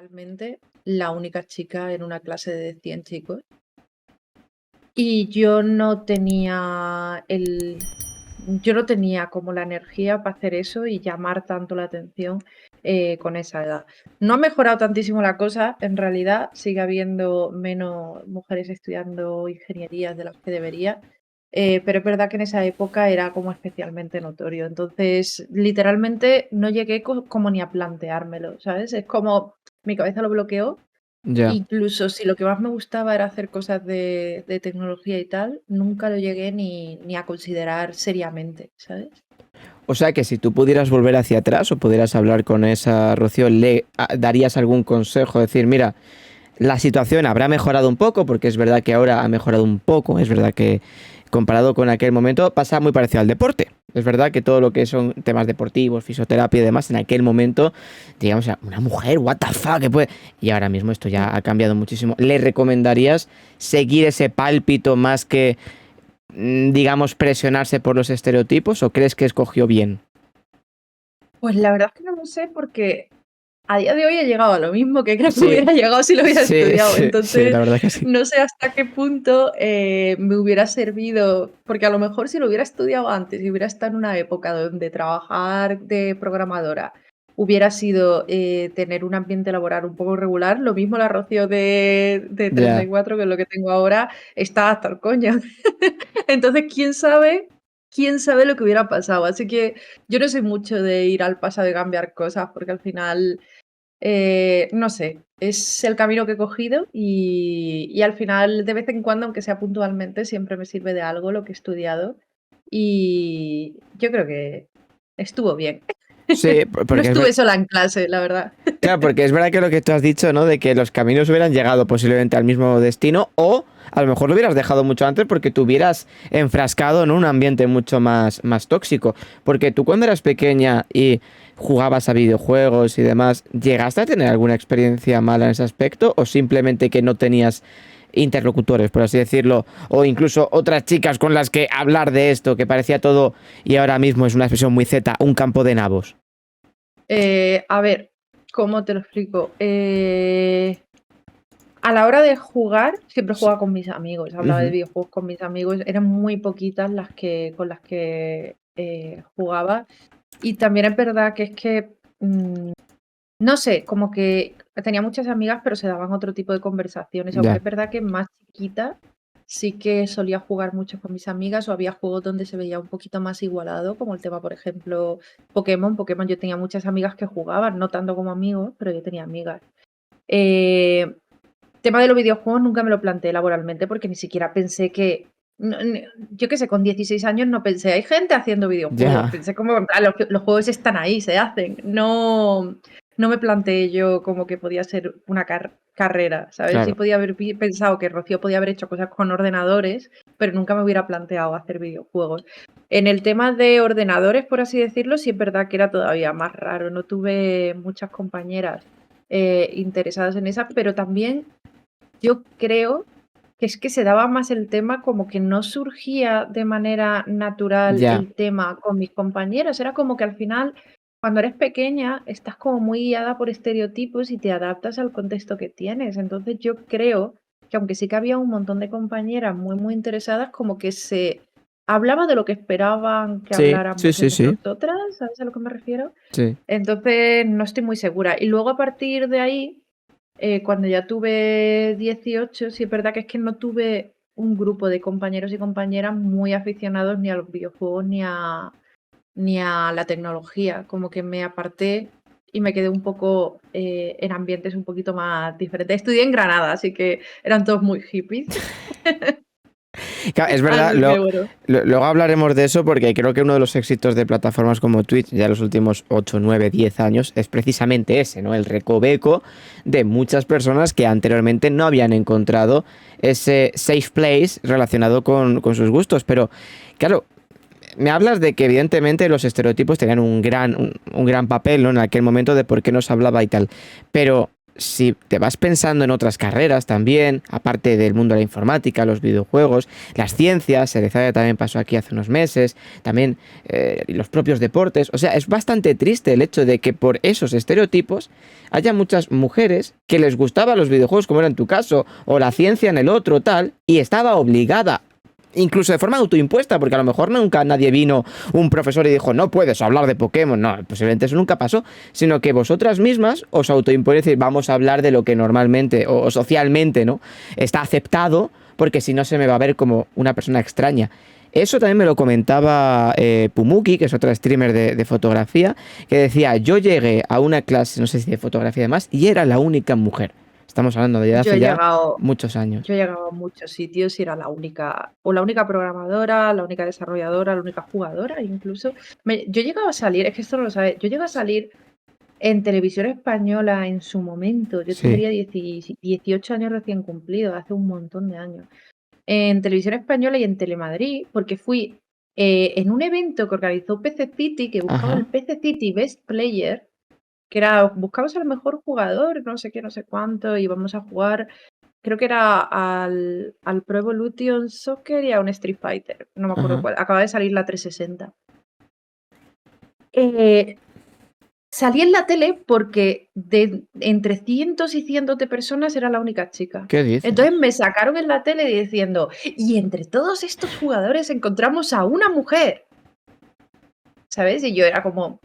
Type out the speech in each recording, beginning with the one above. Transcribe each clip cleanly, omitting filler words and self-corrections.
literalmente la única chica en una clase de 100 chicos. Y yo no tenía como la energía para hacer eso y llamar tanto la atención con esa edad. No ha mejorado tantísimo la cosa, en realidad sigue habiendo menos mujeres estudiando ingenierías de las que debería, pero es verdad que en esa época era como especialmente notorio. Entonces, literalmente no llegué como ni a planteármelo, ¿sabes? Es como mi cabeza lo bloqueó. Ya. Incluso si lo que más me gustaba era hacer cosas de tecnología y tal, nunca lo llegué ni a considerar seriamente, ¿sabes? O sea que si tú pudieras volver hacia atrás o pudieras hablar con esa Rocío, ¿le darías algún consejo? Decir, mira, la situación habrá mejorado un poco, porque es verdad que ahora ha mejorado un poco, es verdad que comparado con aquel momento pasa muy parecido al deporte. Es verdad que todo lo que son temas deportivos, fisioterapia y demás, en aquel momento, digamos, una mujer, what the fuck, que puede... Y ahora mismo esto ya ha cambiado muchísimo. ¿Le recomendarías seguir ese pálpito más que, digamos, presionarse por los estereotipos o crees que escogió bien? Pues la verdad es que no lo sé porque a día de hoy he llegado a lo mismo que creo que Sí, hubiera llegado si lo hubiera sí, estudiado. sí, sí, Entonces, la verdad que sí. no sé hasta qué punto me hubiera servido, porque a lo mejor si lo hubiera estudiado antes y hubiera estado en una época donde trabajar de programadora hubiera sido tener un ambiente laboral un poco regular, lo mismo la Rocío de Ya. 34, que es lo que tengo ahora, está hasta el coño. Entonces, quién sabe lo que hubiera pasado. Así que yo no soy mucho de ir al pasado y cambiar cosas, porque al final, no sé, es el camino que he cogido y al final, de vez en cuando, aunque sea puntualmente, siempre me sirve de algo lo que he estudiado y yo creo que estuvo bien. Sí, No porque es estuve sola en clase, la verdad. claro, porque es verdad que lo que tú has dicho, ¿no? De que los caminos hubieran llegado posiblemente al mismo destino o a lo mejor lo hubieras dejado mucho antes porque te hubieras enfrascado en un ambiente mucho más tóxico. Porque tú cuando eras pequeña y jugabas a videojuegos y demás, ¿llegaste a tener alguna experiencia mala en ese aspecto o simplemente que no tenías interlocutores, por así decirlo, o incluso otras chicas con las que hablar de esto, que parecía todo, y ahora mismo es una expresión muy zeta, un campo de nabos? A ver, ¿cómo te lo explico? A la hora de jugar, siempre jugaba con mis amigos, hablaba de Ujú. videojuegos con mis amigos, eran muy poquitas con las que jugaba. Y también es verdad que es que, no sé, como que tenía muchas amigas, pero se daban otro tipo de conversaciones, aunque Ya. es verdad que más chiquita sí que solía jugar mucho con mis amigas o había juegos donde se veía un poquito más igualado, como el tema, por ejemplo, Pokémon. Pokémon yo tenía muchas amigas que jugaban, no tanto como amigos, pero yo tenía amigas. Eh, Tema de los videojuegos nunca me lo planteé laboralmente porque ni siquiera pensé que, yo qué sé, con 16 años no pensé, hay gente haciendo videojuegos, Ya. pensé como, los juegos están ahí, se hacen. No, no me planteé yo como que podía ser una carrera, ¿sabes? Sí Claro. podía haber pensado que Rocío podía haber hecho cosas con ordenadores, pero nunca me hubiera planteado hacer videojuegos. En el tema de ordenadores, por así decirlo, sí es verdad que era todavía más raro. No tuve muchas compañeras interesadas en esa, pero también yo creo que es que se daba más el tema como que no surgía de manera natural Ya. el tema con mis compañeros. Era como que al final, cuando eres pequeña, estás como muy guiada por estereotipos y te adaptas al contexto que tienes. Entonces yo creo que aunque sí que había un montón de compañeras muy, muy interesadas, como que se hablaba de lo que esperaban que Sí, sí, habláramos sí, entre sí. nosotras, ¿sabes a lo que me refiero? Sí. Entonces no estoy muy segura. Y luego a partir de ahí cuando ya tuve 18, sí es verdad que es que no tuve un grupo de compañeros y compañeras muy aficionados ni a los videojuegos ni a la tecnología. Como que me aparté y me quedé un poco en ambientes un poquito más diferentes. Estudié en Granada, así que eran todos muy hippies. Claro, es verdad, Así que bueno. luego hablaremos de eso porque creo que uno de los éxitos de plataformas como Twitch ya en los últimos 8, 9, 10 años es precisamente ese, ¿no? El recoveco de muchas personas que anteriormente no habían encontrado ese safe place relacionado con sus gustos. Pero, claro, me hablas de que evidentemente los estereotipos tenían un gran papel, ¿no? En aquel momento de por qué nos hablaba y tal. Pero si te vas pensando en otras carreras también, aparte del mundo de la informática, los videojuegos, las ciencias, Cerezaia también pasó aquí hace unos meses, también los propios deportes, o sea, es bastante triste el hecho de que por esos estereotipos haya muchas mujeres que les gustaban los videojuegos, como era en tu caso, o la ciencia en el otro, tal, y estaba obligada, incluso de forma autoimpuesta, porque a lo mejor nunca nadie vino, un profesor y dijo, no puedes hablar de Pokémon. No, posiblemente eso nunca pasó, sino que vosotras mismas os autoimponéis decir, vamos a hablar de lo que normalmente o socialmente, ¿no?, está aceptado, porque si no se me va a ver como una persona extraña. Eso también me lo comentaba Pumuki, que es otra streamer de fotografía, que decía, yo llegué a una clase, no sé si de fotografía y demás, y era la única mujer. Estamos hablando de Yo hace he ya llegado, muchos años. yo he llegado a muchos sitios y era la única, o la única programadora, la única desarrolladora, la única jugadora, incluso. Yo he llegado a salir, es que esto no lo sabes, yo llego a salir en televisión española en su momento. Yo Sí. tendría 18 años recién cumplidos, hace un montón de años. En televisión española y en Telemadrid, porque fui en un evento que organizó PC City, que buscaba el Ajá. PC City Best Player, que era, buscabas al mejor jugador, no sé qué, no sé cuánto, y vamos a jugar, creo que era al Pro Evolution Soccer y a un Street Fighter, no me acuerdo Ajá. cuál, acaba de salir la 360. Eh, Salí en la tele porque entre cientos y cientos de personas era la única chica. ¿Qué dices? Entonces me sacaron en la tele diciendo, y entre todos estos jugadores encontramos a una mujer, ¿sabes? Y yo era como,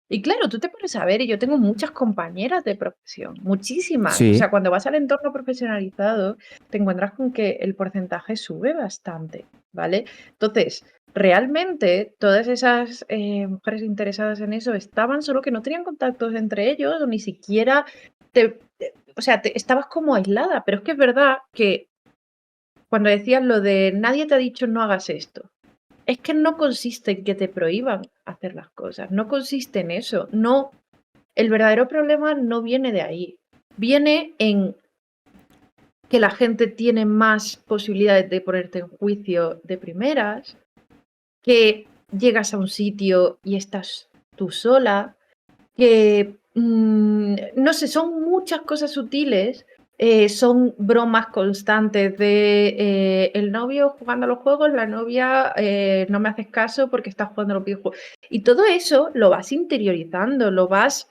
y claro, tú te pones a ver, y yo tengo muchas compañeras de profesión, muchísimas. O Sí. sea, cuando vas al entorno profesionalizado, te encuentras con que el porcentaje sube bastante, ¿vale? Entonces, realmente todas esas mujeres interesadas en eso estaban, solo que no tenían contactos entre ellos, o ni siquiera o sea, estabas como aislada. Pero es que es verdad que cuando decías lo de nadie te ha dicho no hagas esto, es que no consiste en que te prohíban hacer las cosas, no consiste en eso, no, el verdadero problema no viene de ahí, viene en que la gente tiene más posibilidades de ponerte en juicio de primeras, que llegas a un sitio y estás tú sola, que, no sé, son muchas cosas sutiles, son bromas constantes de el novio jugando a los juegos, la novia no me haces caso porque estás jugando a los videojuegos. Y todo eso lo vas interiorizando, lo vas,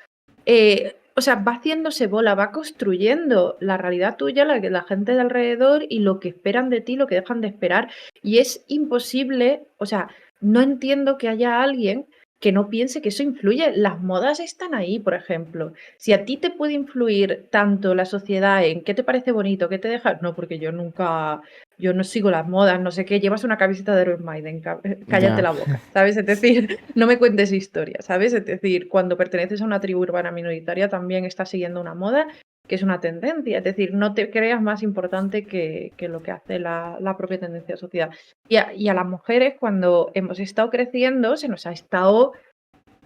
o sea, va haciéndose bola, va construyendo la realidad tuya, la que la gente de alrededor y lo que esperan de ti, lo que dejan de esperar. Y es imposible, o sea, no entiendo que haya alguien que no piense que eso influye. Las modas están ahí, por ejemplo. Si a ti te puede influir tanto la sociedad en qué te parece bonito, qué te deja. No, porque yo nunca, yo no sigo las modas, no sé qué. Llevas una camiseta de Iron Maiden, cállate Ya. la boca, ¿sabes? Es decir, no me cuentes historias, ¿sabes? Es decir, cuando perteneces a una tribu urbana minoritaria también estás siguiendo una moda que es una tendencia. Es decir, no te creas más importante que lo que hace la propia tendencia de sociedad. Y a las mujeres, cuando hemos estado creciendo, se nos ha estado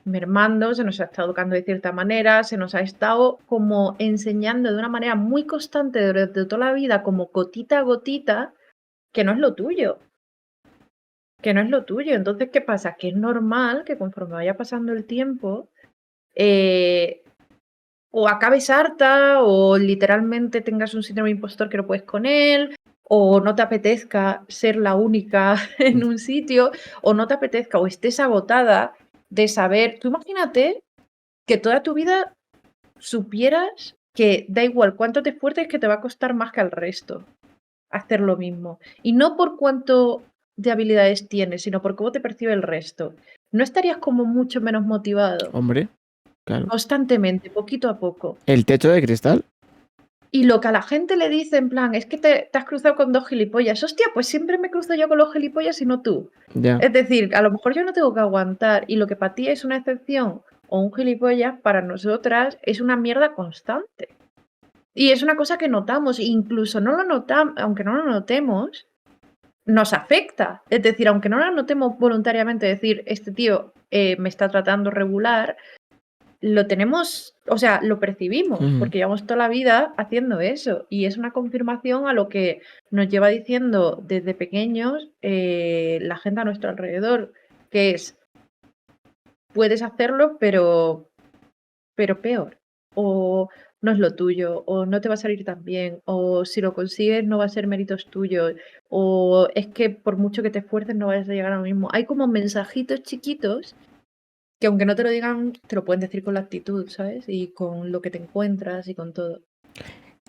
mermando, se nos ha estado educando de cierta manera, se nos ha estado como enseñando de una manera muy constante durante toda la vida, como gotita a gotita, que no es lo tuyo, que no es lo tuyo. Entonces, ¿qué pasa? Que es normal que conforme vaya pasando el tiempo, eh, o acabes harta, o literalmente tengas un síndrome de impostor que no puedes con él, o no te apetezca ser la única en un sitio, o no te apetezca, o estés agotada de saber. Tú imagínate que toda tu vida supieras que da igual cuánto te esfuerces, que te va a costar más que al resto hacer lo mismo. Y no por cuánto de habilidades tienes, sino por cómo te percibe el resto. ¿No estarías como mucho menos motivado? Hombre, claro. Constantemente, poquito a poco. ¿El techo de cristal? Y lo que a la gente le dice en plan, es que te has cruzado con dos gilipollas. Hostia, pues siempre me cruzo yo con los gilipollas y no tú. Ya. Es decir, a lo mejor yo no tengo que aguantar y lo que para ti es una excepción o un gilipollas, para nosotras es una mierda constante. Y es una cosa que notamos, incluso no lo notamos, aunque no lo notemos, nos afecta. Es decir, aunque no lo notemos voluntariamente, decir, este tío me está tratando regular, lo tenemos, o sea, lo percibimos, Ujú. porque llevamos toda la vida haciendo eso. Y es una confirmación a lo que nos lleva diciendo desde pequeños la gente a nuestro alrededor, que es, puedes hacerlo, pero peor. O no es lo tuyo, o no te va a salir tan bien, o si lo consigues no va a ser méritos tuyos, o es que por mucho que te esfuerces no vas a llegar a lo mismo. Hay como mensajitos chiquitos que aunque no te lo digan, te lo pueden decir con la actitud, ¿sabes? Y con lo que te encuentras y con todo.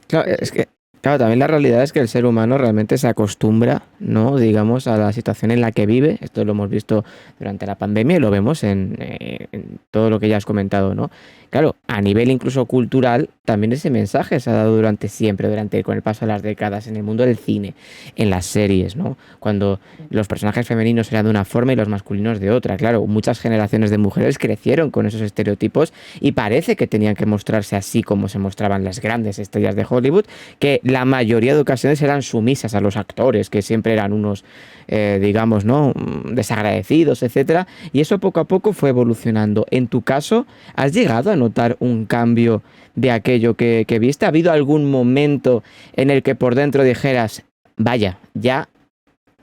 Claro, Pues es sí. que, claro, también la realidad es que el ser humano realmente se acostumbra, ¿no? Digamos, a la situación en la que vive. Esto lo hemos visto durante la pandemia y lo vemos en todo lo que ya has comentado, ¿no? Claro, a nivel incluso cultural, también ese mensaje se ha dado durante siempre, con el paso de las décadas, en el mundo del cine, en las series, ¿no? Cuando los personajes femeninos eran de una forma y los masculinos de otra. Claro, muchas generaciones de mujeres crecieron con esos estereotipos y parece que tenían que mostrarse así como se mostraban las grandes estrellas de Hollywood, que la mayoría de ocasiones eran sumisas a los actores, que siempre eran unos, digamos, ¿no? Desagradecidos, etcétera. Y eso poco a poco fue evolucionando. En tu caso, ¿has llegado a notar un cambio de aquello que viste? ¿Ha habido algún momento en el que por dentro dijeras, vaya, ya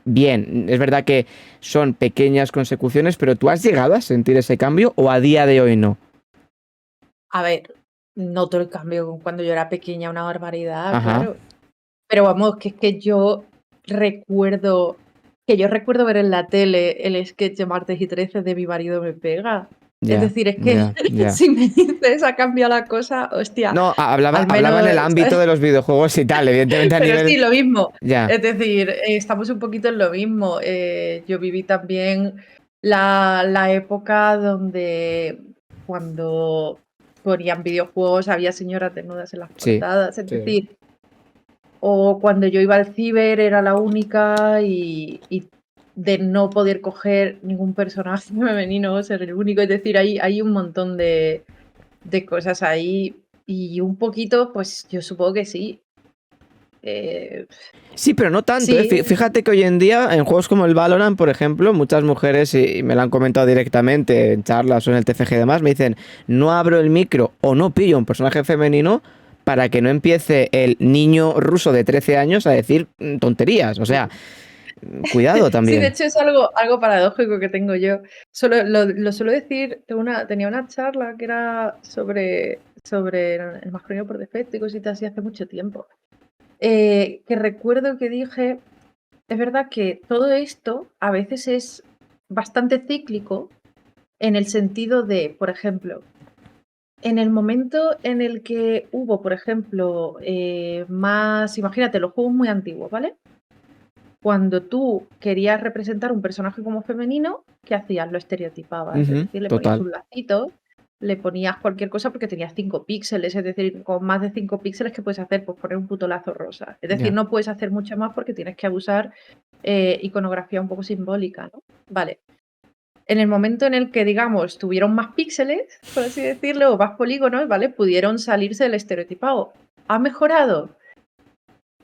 bien, es verdad que son pequeñas consecuciones, pero tú has llegado a sentir ese cambio o a día de hoy no? A ver, noto el cambio con cuando yo era pequeña, una barbaridad, Ajá, claro. Pero vamos, que es que recuerdo yo recuerdo ver en la tele el sketch de Martes y 13 de Mi marido me pega. Es ya, decir, es que ya, ya. si me dices ha cambiado la cosa, hostia, No, al hablaba en menos, el ámbito de los videojuegos y tal, evidentemente a pero sí, nivel... lo mismo. Ya, Es decir, estamos un poquito en lo mismo. Yo viví también la época donde cuando ponían videojuegos había señoras desnudas en las sí, portadas. Es sí. decir, o cuando yo iba al ciber era la única y de no poder coger ningún personaje femenino, ser el único. Es decir, hay un montón de cosas ahí y un poquito, pues yo supongo que sí. Eh, Sí, pero no tanto, ¿eh? sí, Fíjate que hoy en día, en juegos como el Valorant, por ejemplo, muchas mujeres, y me lo han comentado directamente en charlas o en el TFG y demás, me dicen, no abro el micro o no pillo un personaje femenino para que no empiece el niño ruso de 13 años a decir tonterías. O sea, cuidado sí, de también. hecho es algo paradójico que tengo yo. Solo lo suelo decir, tenía una charla que era sobre el masculino por defecto y cositas así hace mucho tiempo. Que recuerdo que dije, es verdad que todo esto a veces es bastante cíclico en el sentido de, por ejemplo, en el momento en el que hubo, por ejemplo, más, imagínate, los juegos muy antiguos, ¿vale? Cuando tú querías representar un personaje como femenino, ¿qué hacías? Lo estereotipabas, es Ujú, decir, le ponías total. un lacito, le ponías cualquier cosa porque tenías 5 píxeles, es decir, con más de 5 píxeles, ¿qué puedes hacer? Pues poner un puto lazo rosa. Es decir, Ya. no puedes hacer mucho más porque tienes que usar iconografía un poco simbólica, ¿no? Vale. En el momento en el que, digamos, tuvieron más píxeles, por así decirlo, o más polígonos, ¿vale? Pudieron salirse del estereotipado. ¿Ha mejorado?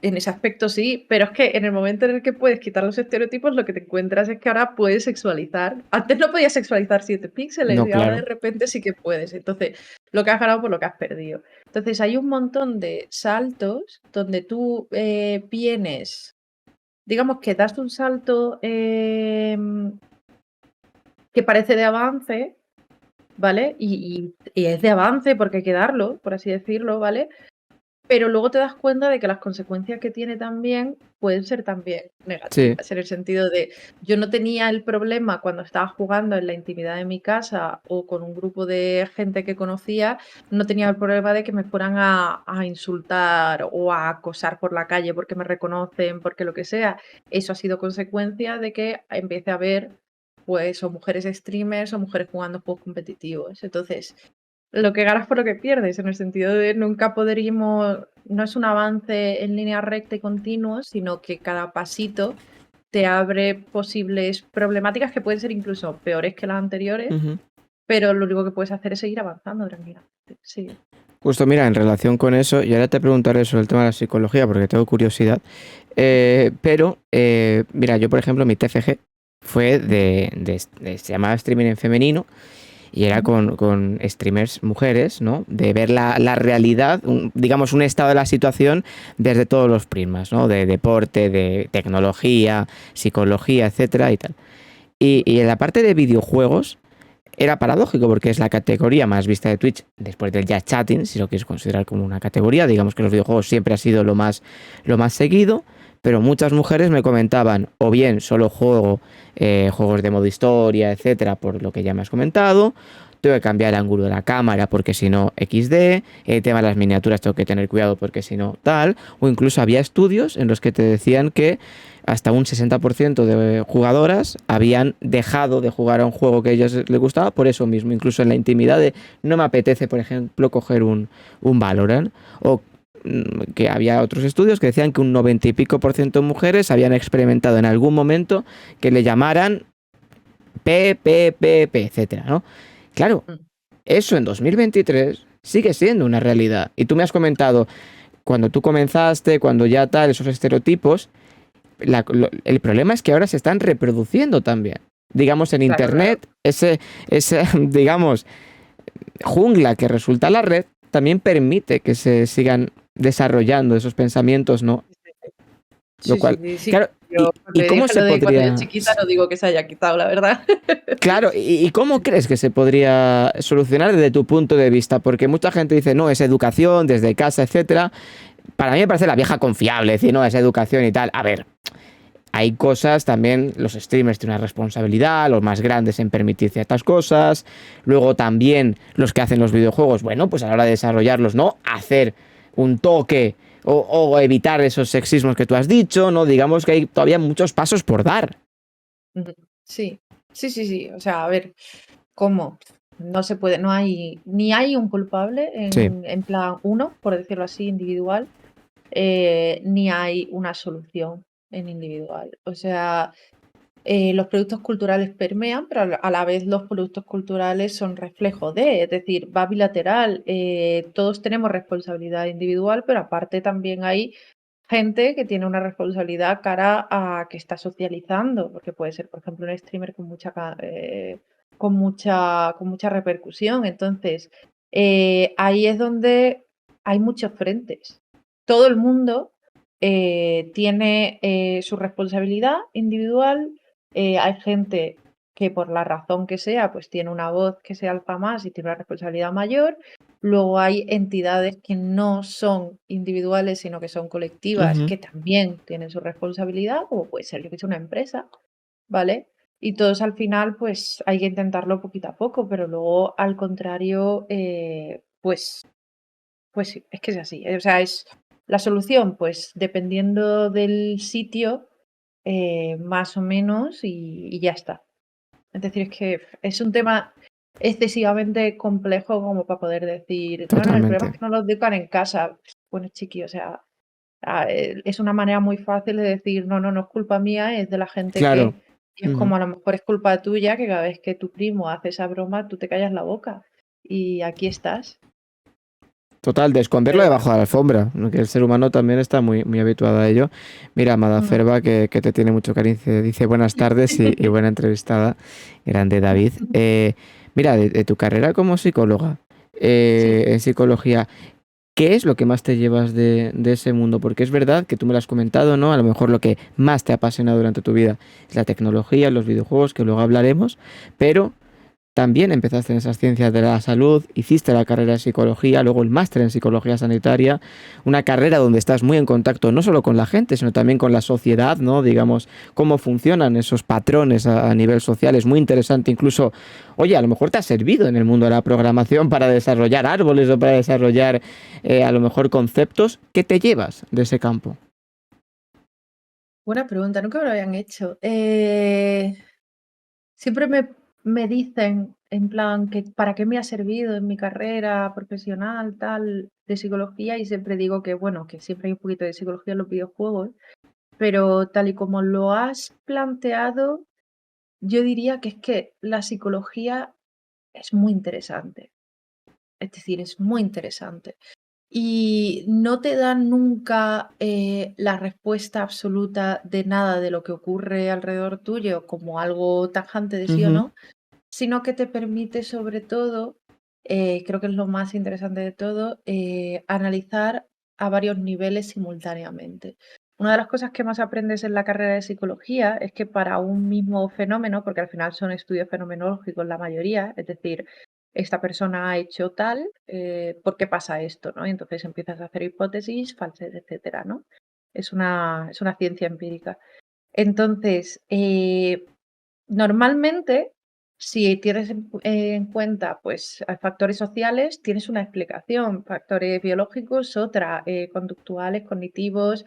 En ese aspecto sí, pero es que en el momento en el que puedes quitar los estereotipos, lo que te encuentras es que ahora puedes sexualizar. Antes no podías sexualizar 7 píxeles No, y ahora de claro. repente sí que puedes. Entonces, lo que has ganado por lo que has perdido. Entonces, hay un montón de saltos donde tú vienes, digamos que das un salto que parece de avance, ¿vale? Y es de avance porque hay que darlo, por así decirlo, ¿vale? Pero luego te das cuenta de que las consecuencias que tiene también pueden ser también Sí. negativas, en el sentido de, yo no tenía el problema cuando estaba jugando en la intimidad de mi casa o con un grupo de gente que conocía, no tenía el problema de que me fueran a insultar o a acosar por la calle porque me reconocen, porque lo que sea. Eso ha sido consecuencia de que empiece a haber, pues, o mujeres streamers o mujeres jugando juegos competitivos. Entonces, lo que ganas por lo que pierdes, en el sentido de nunca podríamos, no es un avance en línea recta y continuo, sino que cada pasito te abre posibles problemáticas que pueden ser incluso peores que las anteriores, Ujú. pero lo único que puedes hacer es seguir avanzando tranquilamente. Sí. Justo, mira, en relación con eso, y ahora te preguntaré sobre el tema de la psicología porque tengo curiosidad, mira, yo por ejemplo, mi TFG fue se llamaba streaming en femenino y era Ujú. con streamers mujeres, ¿no? De ver la realidad, digamos, un estado de la situación desde todos los prismas, ¿no? De deporte, de tecnología, psicología, etcétera y tal. Y en la parte de videojuegos, era paradójico porque es la categoría más vista de Twitch después del Just Chatting, si lo quieres considerar como una categoría. Digamos que los videojuegos siempre ha sido lo más seguido, pero muchas mujeres me comentaban, o bien solo juego juegos de modo historia, etcétera, por lo que ya me has comentado. Tengo que cambiar el ángulo de la cámara porque si no XD, el tema de las miniaturas tengo que tener cuidado porque si no tal, o incluso había estudios en los que te decían que hasta un 60% de jugadoras habían dejado de jugar a un juego que a ellos les gustaba por eso mismo, incluso en la intimidad de no me apetece, por ejemplo, coger un Valorant, o que había otros estudios que decían que un 90 y pico por ciento de mujeres habían experimentado en algún momento que le llamaran PPPP, etcétera, ¿no? Claro, Mm. eso en 2023 sigue siendo una realidad. Y tú me has comentado, cuando tú comenzaste, cuando ya tal, esos estereotipos, el problema es que ahora se están reproduciendo también. Digamos, en Claro, claro. Internet, ese digamos, jungla que resulta la red, también permite que se sigan desarrollando esos pensamientos, ¿no? Lo Sí, sí, cual, sí, sí. claro, Yo y cuando cómo dije se lo de cuando era podría... chiquita no digo que se haya quitado, la verdad. Claro, ¿y cómo crees que se podría solucionar desde tu punto de vista? Porque mucha gente dice, no, es educación, desde casa, etcétera. Para mí me parece la vieja confiable, decir, no, es educación y tal. A ver, hay cosas también, los streamers tienen una responsabilidad, los más grandes en permitir ciertas cosas. Luego también los que hacen los videojuegos, bueno, pues a la hora de desarrollarlos, ¿no? Hacer un toque o evitar esos sexismos que tú has dicho, ¿no? Digamos que hay todavía muchos pasos por dar. Ujú. Sí, sí, sí, sí. O sea, a ver, ¿cómo? No se puede, no hay, ni hay un culpable Sí. en plan uno, por decirlo así, individual, ni hay una solución en individual. O sea, los productos culturales permean, pero a la vez los productos culturales son reflejo de, es decir, va bilateral. Todos tenemos responsabilidad individual, pero aparte también hay gente que tiene una responsabilidad cara a que está socializando, porque puede ser, por ejemplo, un streamer con con mucha repercusión. Entonces, ahí es donde hay muchos frentes. Todo el mundo tiene su responsabilidad individual. Hay gente que por la razón que sea, pues tiene una voz que se alza más y tiene una responsabilidad mayor. Luego hay entidades que no son individuales, sino que son colectivas, Ujú. que también tienen su responsabilidad, como puede ser, yo que sé, una empresa, ¿vale? Y todos al final, pues hay que intentarlo poquito a poco, pero luego, al contrario, pues sí, es que es así. O sea, es la solución, pues dependiendo del sitio, más o menos, y ya está. Es decir, es que es un tema excesivamente complejo como para poder decir, no, no, el problema es Totalmente. que no lo educan en casa. Bueno, chiqui, o sea, es una manera muy fácil de decir, no, no, no es culpa mía, es de la gente Claro. que, y es Ujú. como a lo mejor es culpa tuya que cada vez que tu primo hace esa broma, tú te callas la boca. Y aquí estás. Total, de esconderlo Pero bueno. debajo de la alfombra, ¿no? Que el ser humano también está muy habituado a ello. Mira, Mm. Madaferba, que te tiene mucho cariño, dice buenas tardes y buena entrevistada, grande David. Mira, de tu carrera como psicóloga, Sí. en psicología, ¿qué es lo que más te llevas de ese mundo? Porque es verdad que tú me lo has comentado, ¿no? A lo mejor lo que más te apasiona durante tu vida es la tecnología, los videojuegos, que luego hablaremos, pero también empezaste en esas ciencias de la salud, hiciste la carrera de psicología, luego el máster en psicología sanitaria, una carrera donde estás muy en contacto no solo con la gente, sino también con la sociedad, ¿no? Digamos, cómo funcionan esos patrones a nivel social, es muy interesante. Incluso, oye, a lo mejor te ha servido en el mundo de la programación para desarrollar árboles o para desarrollar a lo mejor conceptos. ¿Qué te llevas de ese campo? Buena pregunta, nunca me lo habían hecho. Siempre me dicen, en plan, que para qué me ha servido en mi carrera profesional, tal, de psicología, y siempre digo que, bueno, que siempre hay un poquito de psicología en los videojuegos, pero tal y como lo has planteado, yo diría que es que la psicología es muy interesante. Es decir, es muy interesante. Y no te dan nunca la respuesta absoluta de nada de lo que ocurre alrededor tuyo como algo tajante de sí o Ujú. no, sino que te permite sobre todo, creo que es lo más interesante de todo, analizar a varios niveles simultáneamente. una de las cosas que más aprendes en la carrera de psicología es que para un mismo fenómeno, porque al final son estudios fenomenológicos la mayoría, es decir, esta persona ha hecho tal, ¿por qué pasa esto? ¿No? Y entonces empiezas a hacer hipótesis, falsas, etcétera, ¿no? Es una ciencia empírica. Entonces, normalmente, si tienes en cuenta pues, factores sociales, tienes una explicación, factores biológicos, otra, conductuales, cognitivos.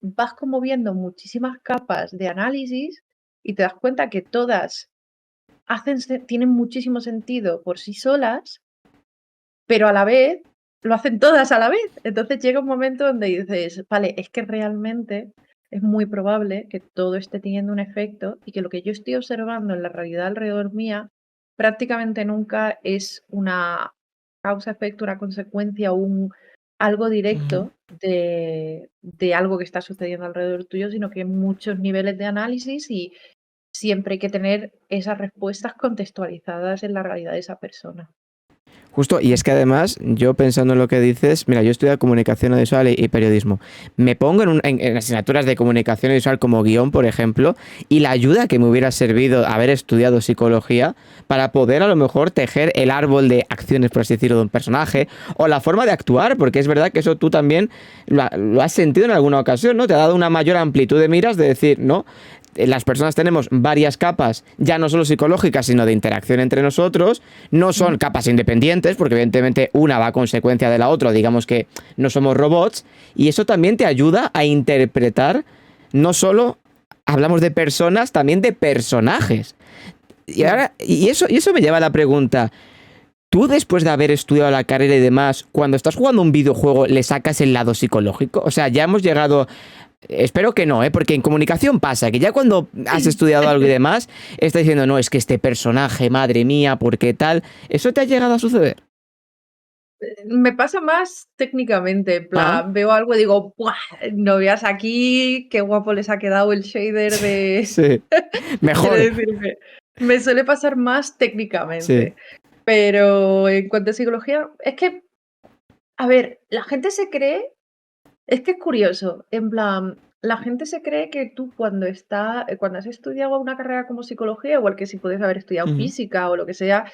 Vas como viendo muchísimas capas de análisis y te das cuenta que todas tienen muchísimo sentido por sí solas, pero a la vez lo hacen todas a la vez. Entonces llega un momento donde dices, vale, es que realmente es muy probable que todo esté teniendo un efecto y que lo que yo estoy observando en la realidad alrededor mía prácticamente nunca es una causa-efecto, una consecuencia o algo Ujú. directo de algo que está sucediendo alrededor tuyo, sino que hay muchos niveles de análisis y siempre hay que tener esas respuestas contextualizadas en la realidad de esa persona. Justo, y es que además, yo pensando en lo que dices, mira, yo he estudiado comunicación audiovisual y periodismo. Me pongo en asignaturas de comunicación audiovisual como guión, por ejemplo, y la ayuda que me hubiera servido haber estudiado psicología para poder a lo mejor tejer el árbol de acciones, por así decirlo, de un personaje, o la forma de actuar, porque es verdad que eso tú también lo has sentido en alguna ocasión, ¿no? Te ha dado una mayor amplitud de miras de decir, no, las personas tenemos varias capas, ya no solo psicológicas, sino de interacción entre nosotros. No son Ujú. capas independientes, porque evidentemente una va a consecuencia de la otra, digamos que no somos robots, y eso también te ayuda a interpretar, no solo hablamos de personas, también de personajes. Y, Sí. ahora, y eso me lleva a la pregunta, ¿tú después de haber estudiado la carrera y demás, cuando estás jugando un videojuego, le sacas el lado psicológico? O sea, ya hemos llegado. Espero que no, ¿eh? Porque en comunicación pasa que ya cuando has estudiado algo y demás, estás diciendo, no, es que este personaje, madre mía, ¿por qué tal? ¿Eso te ha llegado a suceder? Me pasa más técnicamente, en Ah, plan, veo algo y digo: "Buah, no veas aquí qué guapo les ha quedado el shader de". sí. Quiero Mejor. decir que me suele pasar más Sí. técnicamente, pero en cuanto a psicología, es que, a ver, la gente se cree es que es curioso, en plan, la gente se cree que tú cuando has estudiado una carrera como psicología, igual que si puedes haber estudiado Ujú. física o lo que sea,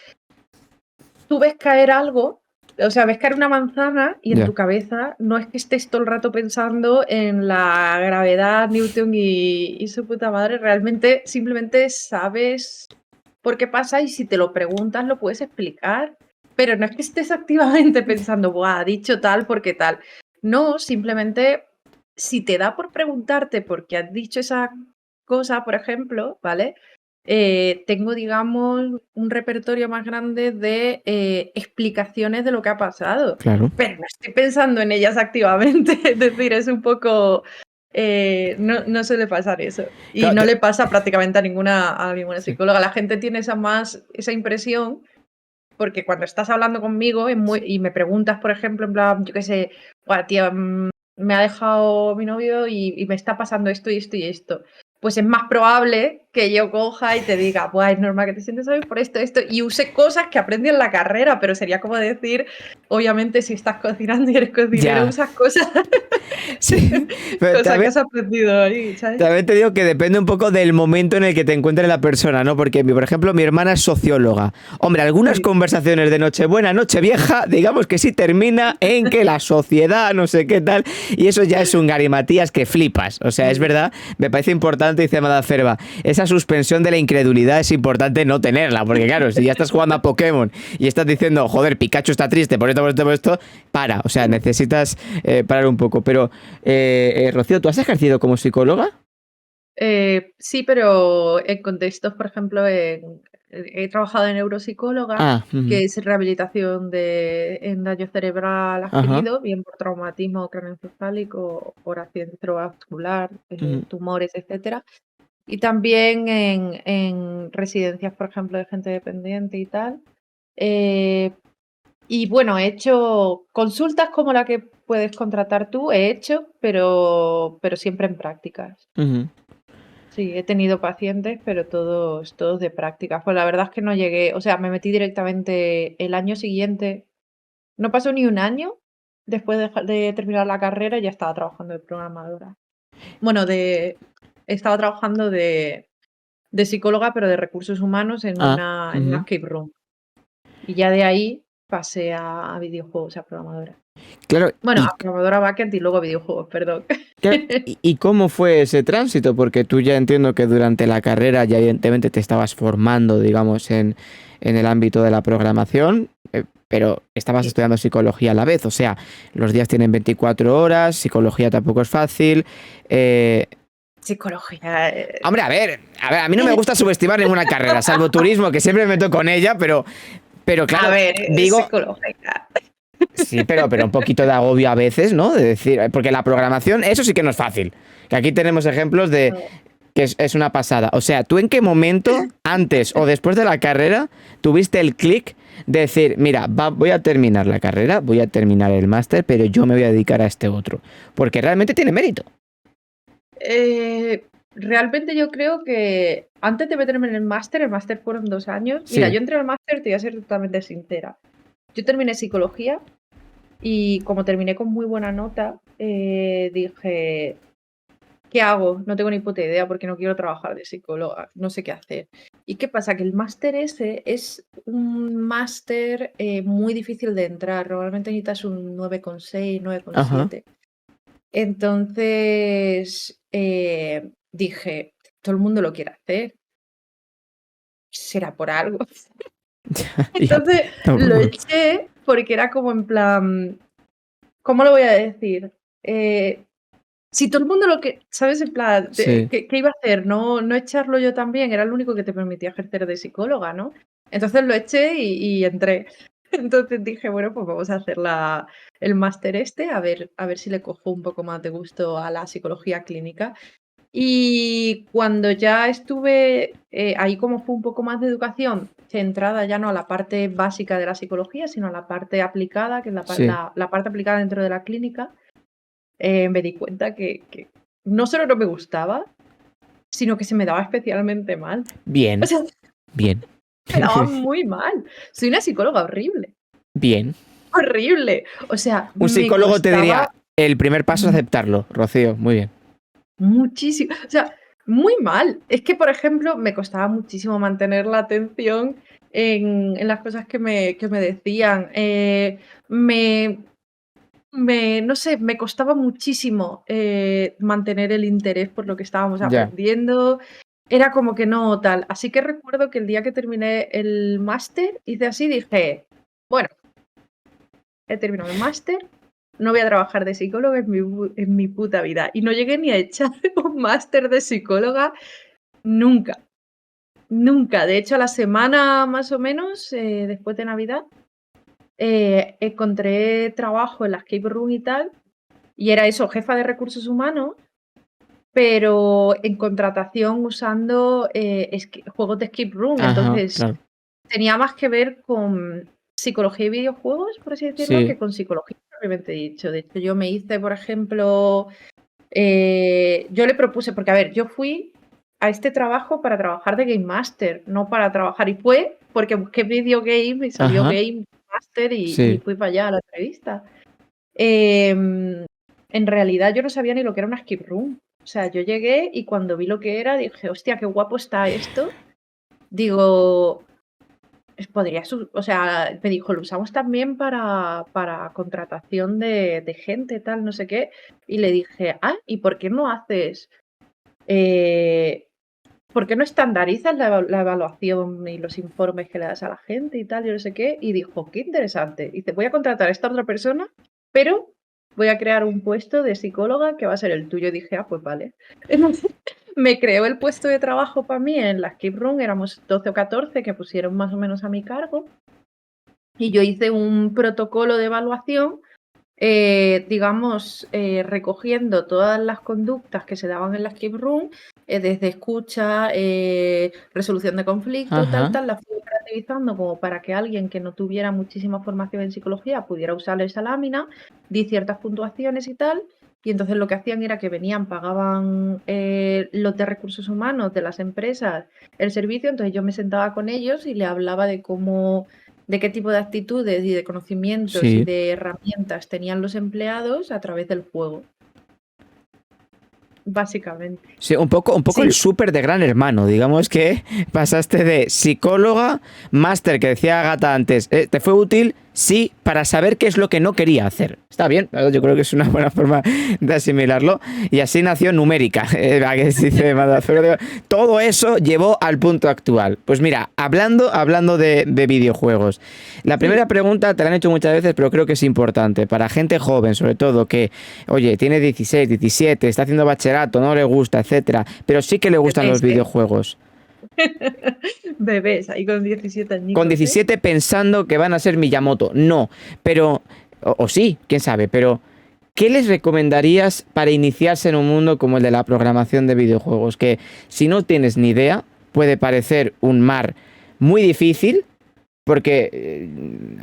tú ves caer algo, o sea, ves caer una manzana y en Ya. tu cabeza no es que estés todo el rato pensando en la gravedad, Newton y su puta madre, realmente simplemente sabes por qué pasa y si te lo preguntas lo puedes explicar, pero no es que estés activamente pensando, buah, ha dicho tal porque tal. No, simplemente si te da por preguntarte por qué has dicho esa cosa, por ejemplo, ¿vale? Tengo, digamos, un repertorio más grande de explicaciones de lo que ha pasado, Claro. pero no estoy pensando en ellas activamente, es decir, es un poco, no suele pasar eso, y Claro, no le pasa prácticamente a ninguna sí, psicóloga. La gente tiene esa impresión, porque cuando estás hablando conmigo y me preguntas, por ejemplo, en plan, yo qué sé: "Buah, tía, me ha dejado mi novio y me está pasando esto y esto y esto". Pues es más probable que yo coja y te diga: "Buah, es normal que te sientes así por esto, esto", y use cosas que aprendí en la carrera, pero sería como decir, obviamente, si estás cocinando y eres cocinero, ya. usas cosas Sí, pero cosas que también, has aprendido ahí, ¿sabes? también te digo que depende un poco del momento en el que te encuentre la persona, ¿no? Porque, por ejemplo, mi hermana es socióloga. Hombre, algunas Sí. conversaciones de Nochebuena, Nochevieja, digamos que sí termina en que la sociedad, no sé qué tal, y eso ya es un garimatías que flipas. O sea, es Sí. verdad, me parece importante, dice Amada Ferva, esa suspensión de la incredulidad es importante no tenerla, porque claro, si ya estás jugando a Pokémon y estás diciendo, joder, Pikachu está triste por esto, por esto, por esto, para, o sea, necesitas parar un poco. Pero, Rocío, ¿tú has ejercido como psicóloga? Sí, pero en contextos, por ejemplo, he trabajado en neuropsicóloga, Ah, ujú, que es rehabilitación en daño cerebral ajá, adquirido, bien por traumatismo craneoencefálico o por accidente cerebrovascular, ujú, tumores, etcétera. Y también en residencias, por ejemplo, de gente dependiente y tal. Eh, y bueno, he hecho consultas como la que puedes contratar tú, he hecho, pero siempre en prácticas. ujú. Sí, he tenido pacientes, pero todos de prácticas. Pues la verdad es que no llegué, o sea, me metí directamente el año siguiente, no pasó ni un año después de terminar la carrera y ya estaba trabajando de programadora. Bueno, estaba trabajando de psicóloga, pero de recursos humanos Ah, en una ujú. escape room. Y ya de ahí pasé a videojuegos, a programadora. Claro, Bueno, a programadora backend y luego videojuegos, perdón. ¿y cómo fue ese tránsito? Porque tú ya entiendo que durante la carrera ya evidentemente te estabas formando, digamos, en el ámbito de la programación, pero estabas Sí, estudiando psicología a la vez. O sea, los días tienen 24 horas, psicología tampoco es fácil. eh, psicología. Hombre, a mí no me gusta subestimar ninguna carrera, salvo turismo, que siempre me meto con ella, pero A claro, ver, digo, psicológica. sí, pero un poquito de agobio a veces, ¿no? De decir, porque la programación, eso sí que no es fácil. Que aquí tenemos ejemplos de No. que es una pasada. O sea, ¿tú en qué momento, antes o después de la carrera, tuviste el clic de decir, mira, voy a terminar la carrera, voy a terminar el máster, pero yo me voy a dedicar a este otro? Porque realmente tiene mérito. Realmente yo creo que antes de meterme en el máster fueron 2 años. Mira, Sí, yo entré al máster, te voy a ser totalmente sincera. Yo terminé psicología y como terminé con muy buena nota, dije: "¿Qué hago? No tengo ni puta idea porque no quiero trabajar de psicóloga, no sé qué hacer". ¿Y qué pasa? Que el máster ese es un máster, muy difícil de entrar. Normalmente necesitas un 9,6, ajá. 9,7. Entonces, dije: "Todo el mundo lo quiere hacer, será por algo". Ya, Entonces, lo tampoco. eché porque era como en plan, ¿cómo lo voy a decir? Eh, si todo el mundo lo que ¿sabes? En plan, Sí. ¿qué iba a hacer? No echarlo yo también, era lo único que te permitía ejercer de psicóloga, ¿no? Entonces lo eché y entré. Entonces dije: "Bueno, pues vamos a hacer el máster este, a ver si le cojo un poco más de gusto a la psicología clínica". Y cuando ya estuve, ahí como fue un poco más de educación, centrada ya no a la parte básica de la psicología, sino a la parte aplicada, que es Sí. la parte aplicada dentro de la clínica, me di cuenta que no solo no me gustaba, sino que se me daba especialmente mal. O Bien, sea, bien, me daba muy mal. Soy una psicóloga horrible, bien. horrible. O sea, Un me psicólogo te costaba diría, el primer paso es aceptarlo, Rocío. Muy bien. muchísimo, o sea, muy mal. Es que, por ejemplo, me costaba muchísimo mantener la atención en las cosas que me decían. Me no sé, me costaba muchísimo, mantener el interés por lo que estábamos Ya. aprendiendo. Era como que no tal. Así que recuerdo que el día que terminé el máster, hice así, dije: "Bueno, he terminado el máster, no voy a trabajar de psicóloga en mi puta vida". Y no llegué ni a echar un máster de psicóloga nunca, nunca. De hecho, a la semana más o menos, después de Navidad, encontré trabajo en la escape room y tal, y era eso, jefa de recursos humanos, pero en contratación usando, juegos de escape room. Ajá, Entonces, claro. tenía más que ver con psicología y videojuegos, por así decirlo, Sí. que con psicología propiamente dicho. De hecho, yo me hice, por ejemplo, yo le propuse, porque a ver, yo fui a este trabajo para trabajar de Game Master, no para trabajar, y fue porque busqué video game y salió Ajá. Game Master y Sí. fui para allá a la entrevista. Em, en realidad yo no sabía ni lo que era una skip room. O sea, yo llegué y cuando vi lo que era dije: "Hostia, qué guapo está esto". Digo, podría su o sea, me dijo: "Lo usamos también para contratación de gente, tal, no sé qué". Y le dije: "Ah, ¿y por qué no haces, eh, por qué no estandarizas la evaluación y los informes que le das a la gente y tal, y no sé qué?". Y dijo: "Qué interesante". Dice: "Voy a contratar a esta otra persona, pero voy a crear un puesto de psicóloga que va a ser el tuyo". Y dije: "Ah, pues vale". Entonces, me creó el puesto de trabajo para mí en la escape room, éramos 12 o 14 que pusieron más o menos a mi cargo, y yo hice un protocolo de evaluación, digamos, recogiendo todas las conductas que se daban en la escape room, desde escucha, resolución de conflicto, tal, Ajá. tal, la fui operativizando como para que alguien que no tuviera muchísima formación en psicología pudiera usar esa lámina, di ciertas puntuaciones y tal, y entonces lo que hacían era que venían, pagaban, los de recursos humanos de las empresas el servicio, entonces yo me sentaba con ellos y le hablaba de qué tipo de actitudes y de conocimientos y Sí. de herramientas tenían los empleados a través del juego. básicamente. Sí, un poco el Sí, súper de Gran Hermano. Digamos que pasaste de psicóloga, máster, que decía Agata antes. ¿Te fue útil? Sí, para saber qué es lo que no quería hacer. Está bien, yo creo que es una buena forma de asimilarlo. Y así nació Numérica. La que se dice todo eso llevó al punto actual. Pues mira, hablando de videojuegos. La sí, primera pregunta te la han hecho muchas veces, pero creo que es importante. Para gente joven, sobre todo, que, oye, tiene 16, 17, está haciendo bachillerato, no le gusta, etcétera, pero sí que le gustan los bebés, ¿eh? videojuegos. Bebés, ahí con 17 Con añicos, ¿eh? 17 pensando que van a ser Miyamoto. No, pero... O sí, quién sabe, pero... ¿Qué les recomendarías para iniciarse en un mundo como el de la programación de videojuegos? Que si no tienes ni idea, puede parecer un mar muy difícil, porque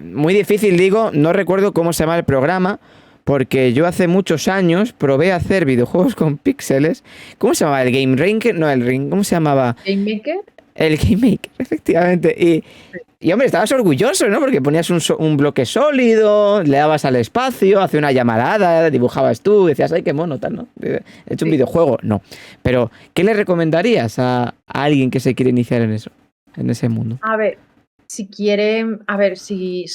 muy difícil digo, no recuerdo cómo se llama el programa, porque yo hace muchos años probé a hacer videojuegos con píxeles. ¿Cómo se llamaba? ¿El Game Ranker? No, el Ring. ¿Cómo se llamaba? Game Maker. El Game Maker, efectivamente. Sí. Y hombre, estabas orgulloso, ¿no? Porque ponías un bloque sólido, le dabas al espacio, hacía una llamarada, dibujabas tú, decías, ay, qué mono, tal, ¿no? He hecho un Sí. videojuego. No. Pero, ¿qué le recomendarías a alguien que se quiere iniciar en eso, en ese mundo? A ver, si quiere, a ver, si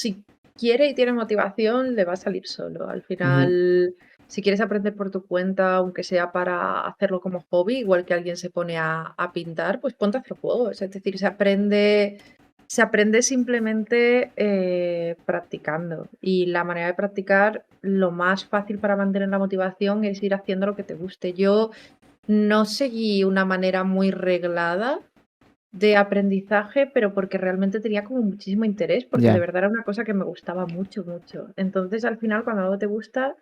quiere y tiene motivación, le va a salir solo. Al Ujú. final, si quieres aprender por tu cuenta, aunque sea para hacerlo como hobby, igual que alguien se pone a pintar, pues ponte a hacer juegos. Es decir, se aprende simplemente practicando. Y la manera de practicar, lo más fácil para mantener la motivación es ir haciendo lo que te guste. Yo no seguí una manera muy reglada de aprendizaje, pero porque realmente tenía como muchísimo interés, porque de Ya. verdad era una cosa que me gustaba mucho, mucho. Entonces, al final, cuando algo te gusta,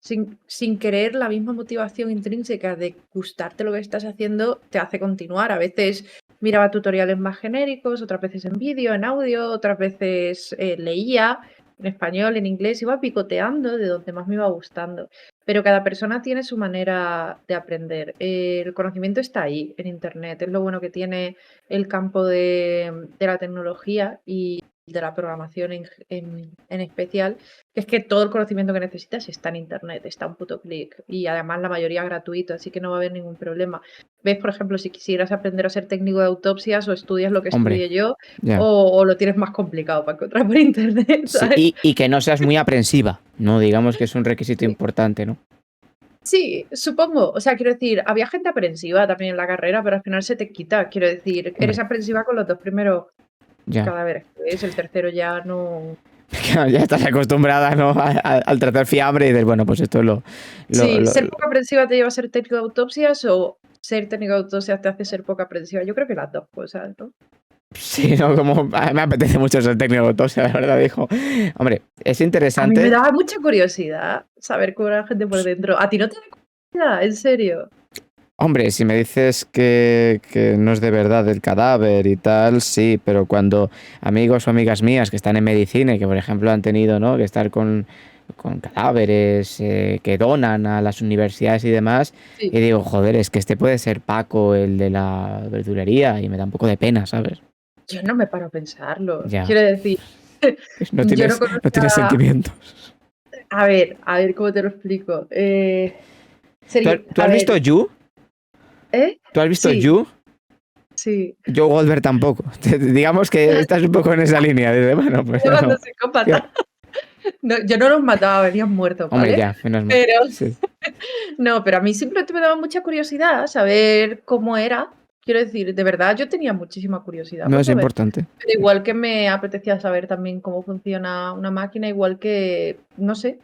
sin querer, la misma motivación intrínseca de gustarte lo que estás haciendo te hace continuar. A veces miraba tutoriales más genéricos, otras veces en vídeo, en audio, otras veces leía en español, en inglés, iba picoteando de donde más me iba gustando. Pero cada persona tiene su manera de aprender. El conocimiento está ahí, en Internet. Es lo bueno que tiene el campo de la tecnología y de la programación en especial, que es que todo el conocimiento que necesitas está en Internet, está a un puto clic y además la mayoría gratuito, así que no va a haber ningún problema. ¿Ves? Por ejemplo, si quisieras aprender a ser técnico de autopsias o estudias lo que Hombre, estudié yo ya. o lo tienes más complicado para encontrar por Internet, Sí, ¿sabes? y que no seas muy aprensiva, ¿no? Digamos que es un requisito Sí. importante, ¿no? Sí, supongo. O sea, quiero decir, había gente aprensiva también en la carrera, pero al final se te quita. Quiero decir, eres Hombre, aprensiva con los dos primeros ya. cadáveres que ves, el tercero ya no. Ya estás acostumbrada, ¿no? Al tratar fiambre y dices, bueno, pues esto Sí, ser lo- poco aprensiva te lleva a ser técnico de autopsias o ser técnico de autopsias te hace ser poco aprensiva. Yo creo que las dos cosas, ¿no? Sí, ¿no? Como me apetece mucho ser técnico de autopsia, la verdad, dijo. Hombre, es A mí me interesante. daba mucha curiosidad saber cómo era la gente por dentro. ¿A ti no te da curiosidad? ¿En serio? Hombre, si me dices que no es de verdad el cadáver y tal, sí, pero cuando amigos o amigas mías que están en medicina y que, por ejemplo, han tenido, ¿no?, que estar con cadáveres que donan a las universidades y demás, Sí. y digo, joder, es que este puede ser Paco, el de la verdulería, y me da un poco de pena, ¿sabes? Yo no me paro a pensarlo. Ya. Quiero decir, No yo no no tienes conocía. sentimientos. A ver cómo te lo explico. ¿Tú, tú A has visto ver, You? ¿eh? ¿Tú has visto Sí, You? sí. Yo Goldberg tampoco. Digamos que estás un poco en esa línea. Dice, bueno, pues Llamando no. psicópata. No, yo no los mataba, venían muertos, Hombre, ¿vale? ya, menos mal. Pero Sí. no, pero a mí simplemente me daba mucha curiosidad saber cómo era. Quiero decir, de verdad, yo tenía muchísima curiosidad No por es saber. importante. Pero igual que me apetecía saber también cómo funciona una máquina, igual que, no sé,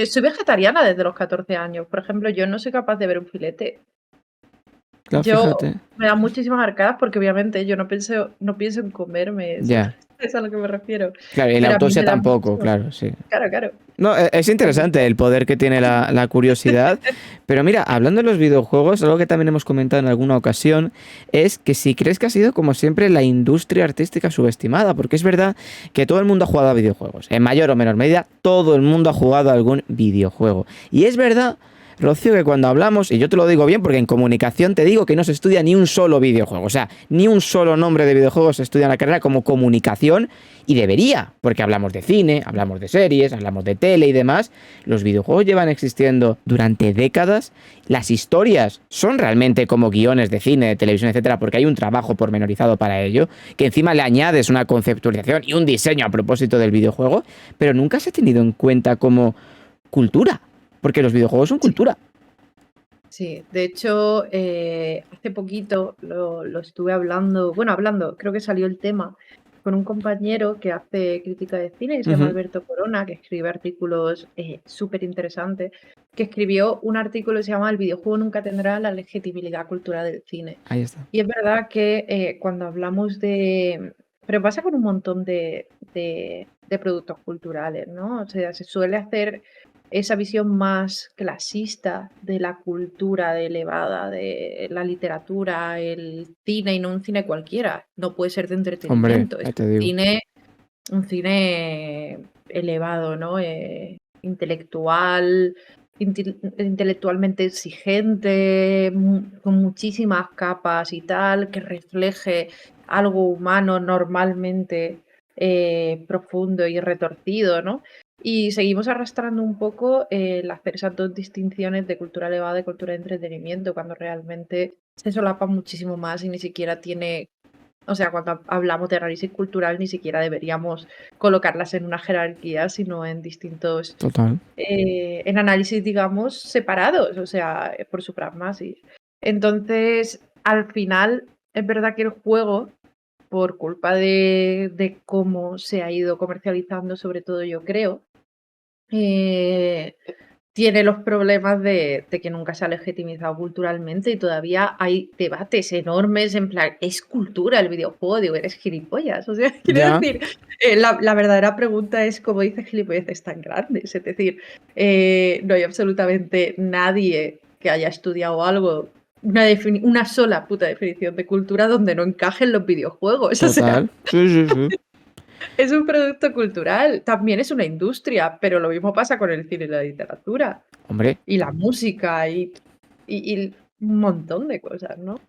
soy vegetariana desde los 14 años. Por ejemplo, yo no soy capaz de ver un filete. Claro, Yo fíjate. me dan muchísimas arcadas porque obviamente yo no pienso en comerme eso. Ya. Es a lo que me refiero. Claro, y la Pero a mí autopsia me da tampoco, muchísimo. claro, sí. Claro, claro. No, es Me interesante gusta. el poder que tiene la curiosidad. Pero mira, hablando de los videojuegos, algo que también hemos comentado en alguna ocasión es que si crees que ha sido, como siempre, la industria artística subestimada, porque es verdad que todo el mundo ha jugado a videojuegos. En mayor o menor medida, todo el mundo ha jugado a algún videojuego. Y es verdad, Rocío, que cuando hablamos, y yo te lo digo bien porque en comunicación te digo que no se estudia ni un solo videojuego, o sea, ni un solo nombre de videojuego se estudia en la carrera como comunicación y debería, porque hablamos de cine, hablamos de series, hablamos de tele y demás. Los videojuegos llevan existiendo durante décadas, las historias son realmente como guiones de cine, de televisión, etcétera, porque hay un trabajo pormenorizado para ello, que encima le añades una conceptualización y un diseño a propósito del videojuego, pero nunca se ha tenido en cuenta como cultura. Porque los videojuegos son Sí. cultura. Sí, de hecho, hace poquito lo estuve hablando, bueno, hablando, creo que salió el tema con un compañero que hace crítica de cine, que se llama Ujú. Alberto Corona, que escribe artículos súper interesantes, que escribió un artículo que se llama El videojuego nunca tendrá la legitimidad cultural del cine. Ahí está. Y es verdad que cuando hablamos de... Pero pasa con un montón de productos culturales, ¿no? O sea, se suele hacer esa visión más clasista de la cultura de elevada, de la literatura, el cine, y no un cine cualquiera. No puede ser de Hombre, entretenimiento, es ya te digo. un cine elevado, ¿no? Intelectual, intelectualmente exigente, con muchísimas capas y tal, que refleje algo humano normalmente profundo y retorcido, ¿no? Y seguimos arrastrando un poco el hacer esas dos distinciones de cultura elevada y cultura de entretenimiento, cuando realmente se solapa muchísimo más y ni siquiera tiene, o sea, cuando hablamos de análisis cultural ni siquiera deberíamos colocarlas en una jerarquía, sino en distintos, Total. en análisis, digamos, separados, o sea, por su pragmasis. Entonces, al final, es verdad que el juego, por culpa de cómo se ha ido comercializando, sobre todo yo creo, eh, tiene los problemas de que nunca se ha legitimizado culturalmente y todavía hay debates enormes en plan, ¿es cultura el videojuego? Digo, eres gilipollas. O sea, quiero Ya. decir, la verdadera pregunta es cómo dices gilipolleces tan grandes. Es decir, no hay absolutamente nadie que haya estudiado algo, una sola puta definición de cultura donde no encajen los videojuegos. O sea, Total. Sí, sí, sí. es un producto cultural, también es una industria, pero lo mismo pasa con el cine y la literatura, Hombre, y la música, y un montón de cosas, ¿no?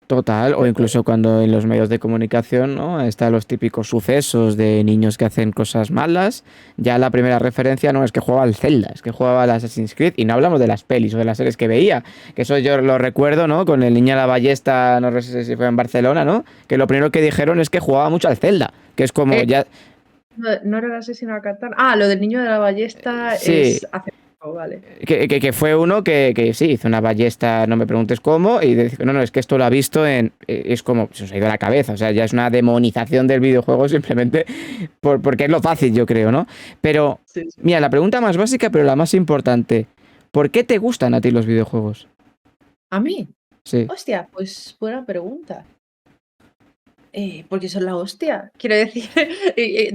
total. O Entonces, incluso cuando en los medios de comunicación, ¿no? Están los típicos sucesos de niños que hacen cosas malas. Ya la primera referencia no es que jugaba al Zelda, es que jugaba al Assassin's Creed. Y no hablamos de las pelis o de las series que veía. Que eso yo lo recuerdo, ¿no? Con el niño a la ballesta, no sé si fue en Barcelona, ¿no? Que lo primero que dijeron es que jugaba mucho al Zelda. Que es como eh, ya. no era el asesino a katana. Ah, lo del niño de la ballesta Sí, es hace poco, vale. que fue uno que sí, hizo una ballesta, no me preguntes cómo, y dice, no, no, es que esto lo ha visto en... Es como, se os ha ido a la cabeza, o sea, ya es una demonización del videojuego simplemente porque es lo fácil, yo creo, ¿no? Pero, Sí, sí. mira, la pregunta más básica, pero la más importante, ¿por qué te gustan a ti los videojuegos? ¿A mí? Sí. Hostia, pues buena pregunta. Porque son la hostia. Quiero decir,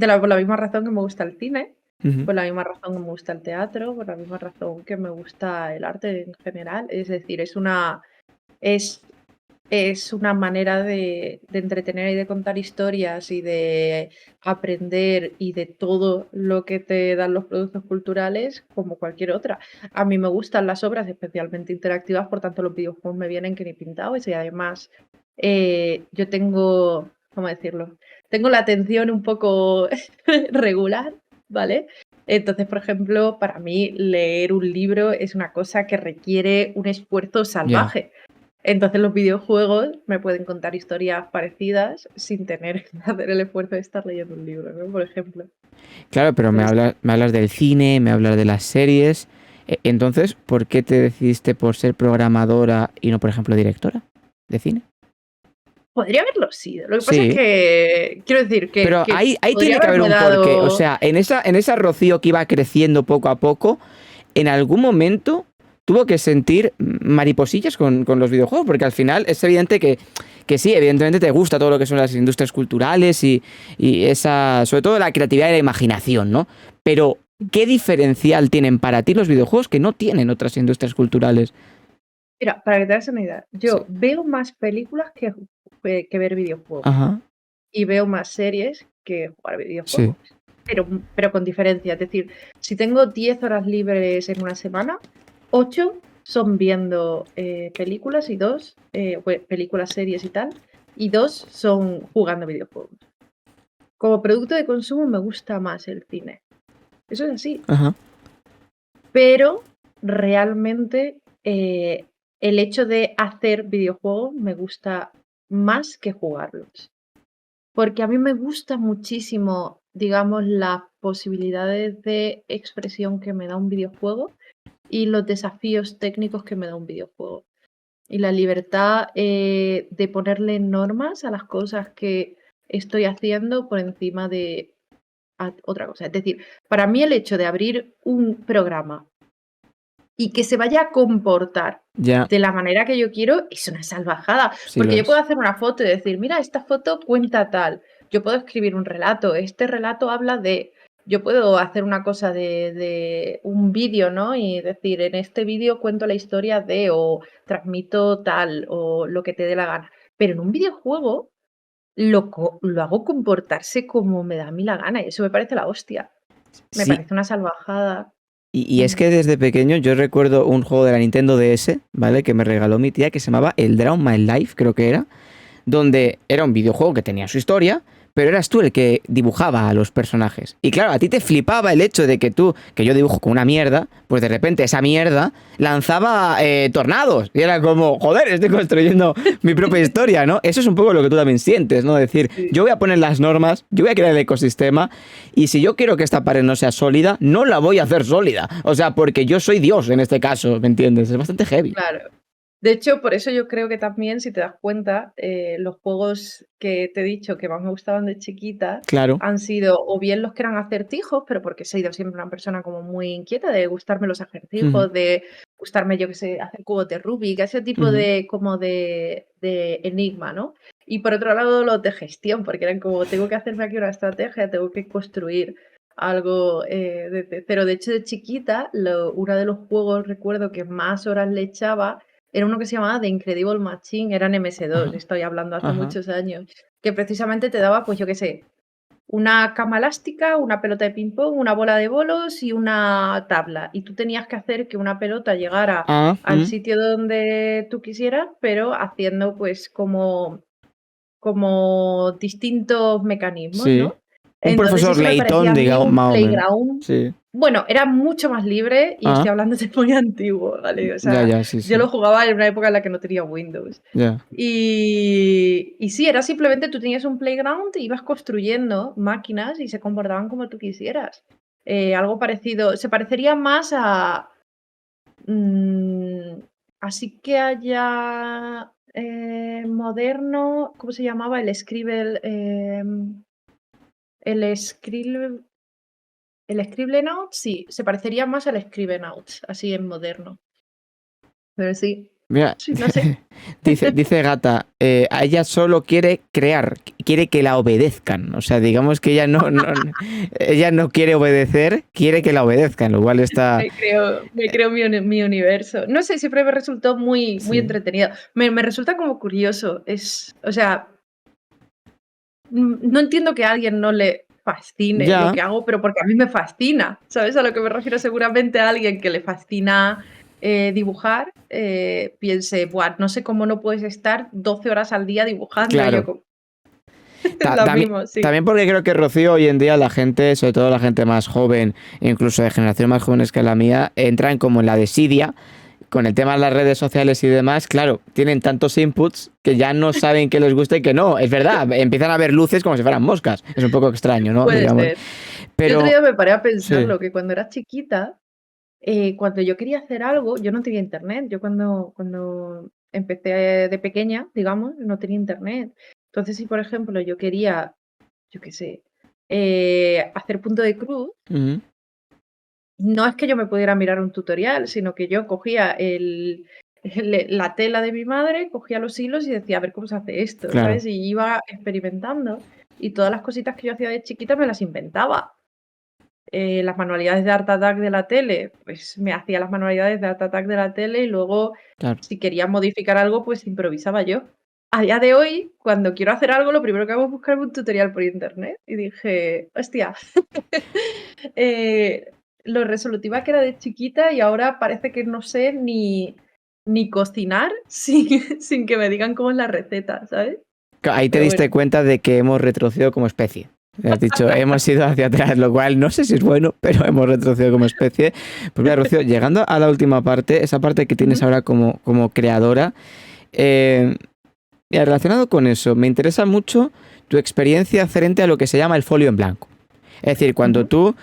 por la misma razón que me gusta el cine, Ujú. por la misma razón que me gusta el teatro, por la misma razón que me gusta el arte en general. Es decir, es, es una manera de entretener y de contar historias y de aprender y de todo lo que te dan los productos culturales como cualquier otra. A mí me gustan las obras, especialmente interactivas, por tanto los videojuegos me vienen que ni pintados y además yo tengo, ¿cómo decirlo? Tengo la atención un poco regular, ¿vale? Entonces, por ejemplo, para mí leer un libro es una cosa que requiere un esfuerzo Ya. salvaje. Entonces los videojuegos me pueden contar historias parecidas sin tener que hacer el esfuerzo de estar leyendo un libro, ¿no? Por ejemplo. Claro, pero Entonces, me hablas del cine, me hablas de las series. Entonces, ¿por qué te decidiste por ser programadora y no, por ejemplo, directora de cine? podría haberlo sido. Lo que pasa es Sí. que, quiero decir, Pero que ahí podría tiene que haber haberme un porqué. O dado... sea, en esa Rocío que iba creciendo poco a poco, en algún momento tuvo que sentir mariposillas con los videojuegos, porque al final es evidente que sí, evidentemente te gusta todo lo que son las industrias culturales y esa, sobre todo la creatividad y la imaginación, ¿no? Pero, ¿qué diferencial tienen para ti los videojuegos que no tienen otras industrias culturales? Mira, para que te hagas una idea, Sí. yo veo más películas que ver videojuegos Ajá. y veo más series que jugar Sí. videojuegos, pero con diferencia. Es decir, si tengo 10 horas libres en una semana, 8 son viendo películas y 2, películas, series y tal, y 2 son jugando videojuegos. Como producto de consumo me gusta más el cine. Eso es así. Ajá. Pero realmente el hecho de hacer videojuegos me gusta más que jugarlos. Porque a mí me gusta muchísimo, digamos, las posibilidades de expresión que me da un videojuego y los desafíos técnicos que me da un videojuego. Y la libertad de ponerle normas a las cosas que estoy haciendo por encima de otra cosa. Es decir, para mí el hecho de abrir un programa y que se vaya a comportar Ya, de la manera que yo quiero es una salvajada. sí lo Porque yo puedo es. hacer una foto y decir, mira, esta foto cuenta tal. Yo puedo escribir un relato, este relato habla de... Yo puedo hacer una cosa de un vídeo, ¿no? Y decir, en este vídeo cuento la historia de, o transmito tal, o lo que te dé la gana. Pero en un videojuego lo hago comportarse como me da a mí la gana y eso me parece la hostia. Me Sí, parece una salvajada. y es que desde pequeño yo recuerdo un juego de la Nintendo DS, ¿vale? Que me regaló mi tía que se llamaba El Drown My Life, creo que era, donde era un videojuego que tenía su historia, pero eras tú el que dibujaba a los personajes. Y claro, a ti te flipaba el hecho de que tú, que yo dibujo con una mierda, pues de repente esa mierda lanzaba tornados. Y era como, joder, estoy construyendo mi propia historia, ¿no? Eso es un poco lo que tú también sientes, ¿no? Decir, Sí. yo voy a poner las normas, yo voy a crear el ecosistema, y si yo quiero que esta pared no sea sólida, no la voy a hacer sólida. O sea, porque yo soy Dios en este caso, ¿me entiendes? Es bastante heavy. Claro. De hecho, por eso yo creo que también, si te das cuenta, los juegos que te he dicho que más me gustaban de chiquita Claro. han sido o bien los que eran acertijos, pero porque he sido siempre una persona como muy inquieta de gustarme los Ujú, acertijos, de gustarme, yo qué sé, hacer cubos de Rubik, ese tipo ujú. de como de enigma, ¿no? Y por otro lado, los de gestión, porque eran como, tengo que hacerme aquí una estrategia, tengo que construir algo desde cero. De hecho, de chiquita, uno de los juegos, recuerdo, que más horas le echaba era uno que se llamaba The Incredible Machine, era en MS2, Ajá, estoy hablando hace ajá. muchos años, que precisamente te daba, pues yo qué sé, una cama elástica, una pelota de ping-pong, una bola de bolos y una tabla. Y tú tenías que hacer que una pelota llegara Ah, al sitio donde tú quisieras, pero haciendo pues como distintos mecanismos, sí. ¿no? Un Entonces profesor eso me parecía Layton, a mí digamos, un más o menos. playground. Sí. Bueno, era mucho más libre y Ah, estoy hablando de muy antiguo, ¿vale? O ya, sea, ya, sí, yo sí. lo jugaba en una época en la que no tenía Windows. Ya. Y sí, era simplemente tú tenías un playground e ibas construyendo máquinas y se comportaban como tú quisieras. Algo parecido, se parecería más a... mm, así que haya moderno, ¿cómo se llamaba? El Scribble, el Scribble, el Scribblenauts, sí, se parecería más al Scribblenauts, así en moderno. Pero sí, Mira, sí, no sé. dice Gata, a ella solo quiere crear, quiere que la obedezcan. O sea, digamos que ella ella no quiere obedecer, quiere que la obedezcan, lo cual está. Me creo mi universo. No sé, siempre me resultó muy, muy Sí. entretenido. Me resulta como curioso. O sea, no entiendo que a alguien no le fascine lo Ya, que hago, pero porque a mí me fascina. ¿Sabes a lo que me refiero? Seguramente a alguien que le fascina dibujar, piense, buah, no sé cómo no puedes estar 12 horas al día dibujando. Y yo claro. como, lo mismo, sí. También porque creo que Rocío hoy en día la gente, sobre todo la gente más joven, incluso de generaciones más jóvenes que la mía, entran como en la desidia con el tema de las redes sociales y demás. Claro, tienen tantos inputs que ya no saben qué les gusta y qué no. Es verdad, empiezan a ver luces como si fueran moscas. Es un poco extraño, ¿no? Puede Digamos. ser. Yo otro Pero día me paré a sí. pensarlo, que cuando era chiquita, cuando yo quería hacer algo, yo no tenía internet. Yo cuando empecé de pequeña, digamos, no tenía internet. Entonces, si por ejemplo yo quería, yo qué sé, hacer punto de cruz, Ujú, no es que yo me pudiera mirar un tutorial, sino que yo cogía la tela de mi madre, cogía los hilos y decía, a ver cómo se hace esto, claro. ¿sabes? Y iba experimentando. Y todas las cositas que yo hacía de chiquita me las inventaba. Las manualidades de Art Attack de la tele, pues me hacía las manualidades de Art Attack de la tele y luego, Claro. si quería modificar algo, pues improvisaba yo. A día de hoy, cuando quiero hacer algo, lo primero que hago es buscar un tutorial por internet. Y dije, hostia, eh, lo resolutiva que era de chiquita y ahora parece que no sé ni cocinar sin que me digan cómo es la receta, ¿sabes? Ahí te Pero bueno. diste cuenta de que hemos retrocedido como especie. Has dicho, hemos ido hacia atrás, lo cual no sé si es bueno, pero hemos retrocedido como especie. Pues mira, Rocío, llegando a la última parte, esa parte que tienes Ujú, ahora como creadora, eh, mira, relacionado con eso, me interesa mucho tu experiencia frente a lo que se llama el folio en blanco. Es decir, cuando ujú. tú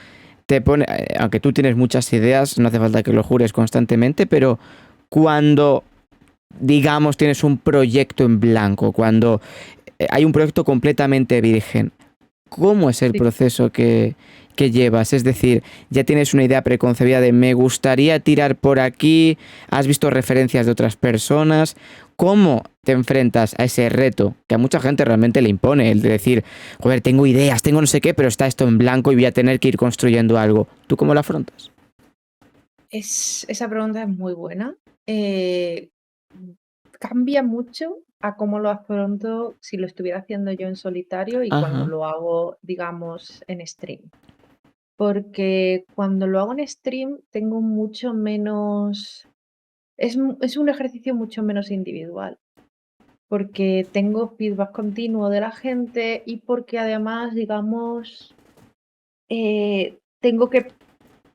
te pones, aunque tú tienes muchas ideas, no hace falta que lo jures constantemente, pero cuando, digamos, tienes un proyecto en blanco, cuando hay un proyecto completamente virgen, ¿cómo es el Sí. proceso que llevas? Es decir, ya tienes una idea preconcebida de me gustaría tirar por aquí, has visto referencias de otras personas. ¿Cómo te enfrentas a ese reto que a mucha gente realmente le impone? El de decir, joder, tengo ideas, tengo no sé qué, pero está esto en blanco y voy a tener que ir construyendo algo. ¿Tú cómo lo afrontas? Esa pregunta es muy buena. Eh, Cambia mucho a cómo lo afronto si lo estuviera haciendo yo en solitario y cuando Ajá, lo hago, digamos, en stream. Porque cuando lo hago en stream tengo mucho menos, es un ejercicio mucho menos individual, porque tengo feedback continuo de la gente y porque además, digamos, tengo que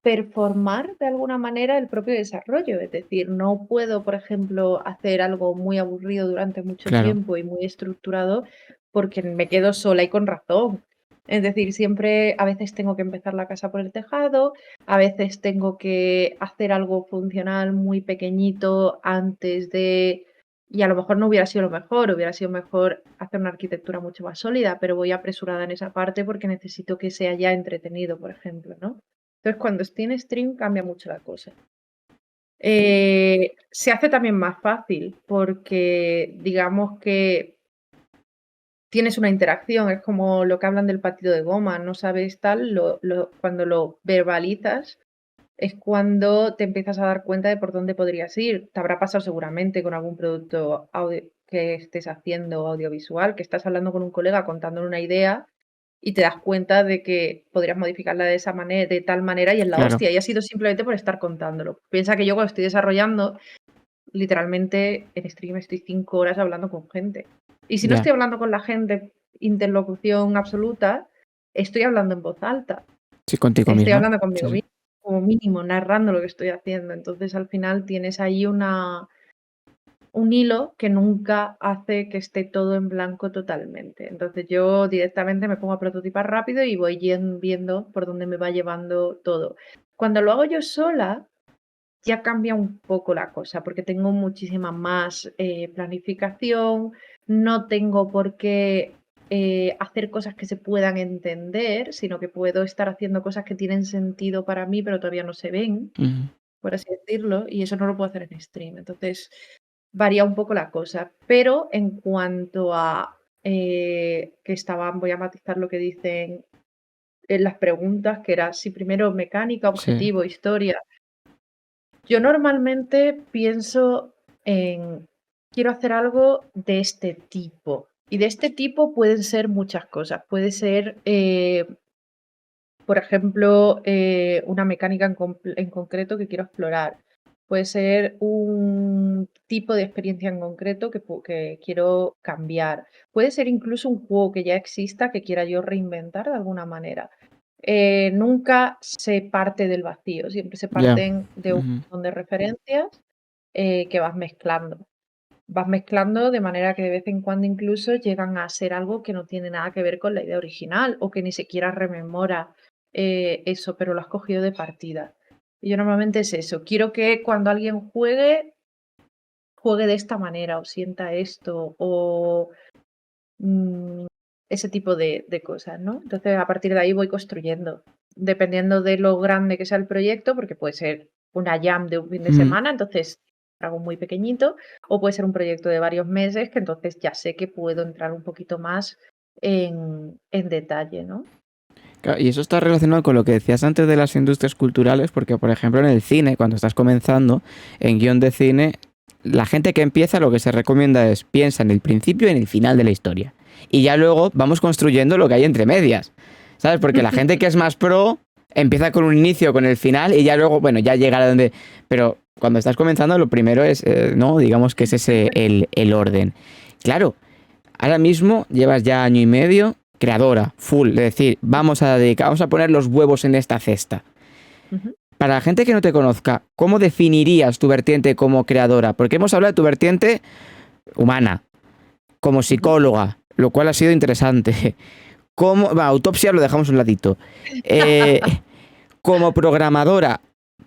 performar de alguna manera el propio desarrollo. Es decir, no puedo, por ejemplo, hacer algo muy aburrido durante mucho claro. tiempo y muy estructurado porque me quedo sola y con razón. Es decir, siempre a veces tengo que empezar la casa por el tejado, a veces tengo que hacer algo funcional muy pequeñito antes de... Y a lo mejor no hubiera sido mejor hacer una arquitectura mucho más sólida, pero voy apresurada en esa parte porque necesito que sea ya entretenido, por ejemplo, ¿no? Entonces, cuando estoy en stream cambia mucho la cosa. Se hace también más fácil porque digamos que tienes una interacción, es como lo que hablan del partido de goma, no sabes tal, cuando lo verbalizas es cuando te empiezas a dar cuenta de por dónde podrías ir. Te habrá pasado seguramente con algún producto que estés haciendo audiovisual, que estás hablando con un colega contándole una idea y te das cuenta de que podrías modificarla de esa manera, de tal manera y es la Claro, hostia, y ha sido simplemente por estar contándolo. Piensa que yo cuando estoy desarrollando, literalmente en stream estoy 5 horas hablando con gente. Y si no ya. estoy hablando con la gente, interlocución absoluta, estoy hablando en voz alta, Sí, contigo estoy misma. hablando Sí, conmigo sí. misma, como mínimo, narrando lo que estoy haciendo. Entonces, al final tienes ahí un hilo que nunca hace que esté todo en blanco totalmente. Entonces yo directamente me pongo a prototipar rápido y voy viendo por dónde me va llevando todo. Cuando lo hago yo sola, ya cambia un poco la cosa, porque tengo muchísima más planificación, no tengo por qué hacer cosas que se puedan entender, sino que puedo estar haciendo cosas que tienen sentido para mí, pero todavía no se ven, Ujú. por así decirlo, y eso no lo puedo hacer en stream. Entonces, varía un poco la cosa. Pero en cuanto a que estaban, voy a matizar lo que dicen en las preguntas, que era si primero mecánica, Sí, objetivo, historia. Yo normalmente pienso en quiero hacer algo de este tipo. Y de este tipo pueden ser muchas cosas. Puede ser por ejemplo, una mecánica en concreto que quiero explorar. Puede ser un tipo de experiencia en concreto que quiero cambiar. Puede ser incluso un juego que ya exista que quiera yo reinventar de alguna manera. Nunca se parte del vacío, siempre se ya. parten de un Ujú. montón de referencias que vas mezclando. Vas mezclando de manera que de vez en cuando incluso llegan a ser algo que no tiene nada que ver con la idea original o que ni siquiera rememora eso, pero lo has cogido de partida. Y yo normalmente es eso. Quiero que cuando alguien juegue, juegue de esta manera o sienta esto o mm, ese tipo de cosas, ¿no? Entonces a partir de ahí voy construyendo, dependiendo de lo grande que sea el proyecto, porque puede ser una jam de un fin de Ujú. semana, entonces algo muy pequeñito, o puede ser un proyecto de varios meses, que entonces ya sé que puedo entrar un poquito más en detalle, ¿no? Claro, y eso está relacionado con lo que decías antes de las industrias culturales, porque por ejemplo en el cine, cuando estás comenzando, en guión de cine, la gente que empieza lo que se recomienda es piensa en el principio y en el final de la historia. Y ya luego vamos construyendo lo que hay entre medias. ¿Sabes? Porque la gente que es más pro empieza con un inicio, con el final y ya luego, bueno, ya llegará donde... Pero cuando estás comenzando, lo primero es, no, digamos que es ese el orden. Claro, ahora mismo llevas ya año y medio creadora, full, es decir, vamos a poner los huevos en esta cesta. Ujú. Para la gente que no te conozca, ¿cómo definirías tu vertiente como creadora? Porque hemos hablado de tu vertiente humana, como Ujú. psicóloga, lo cual ha sido interesante. Como, autopsia lo dejamos a un ladito. Eh, como programadora,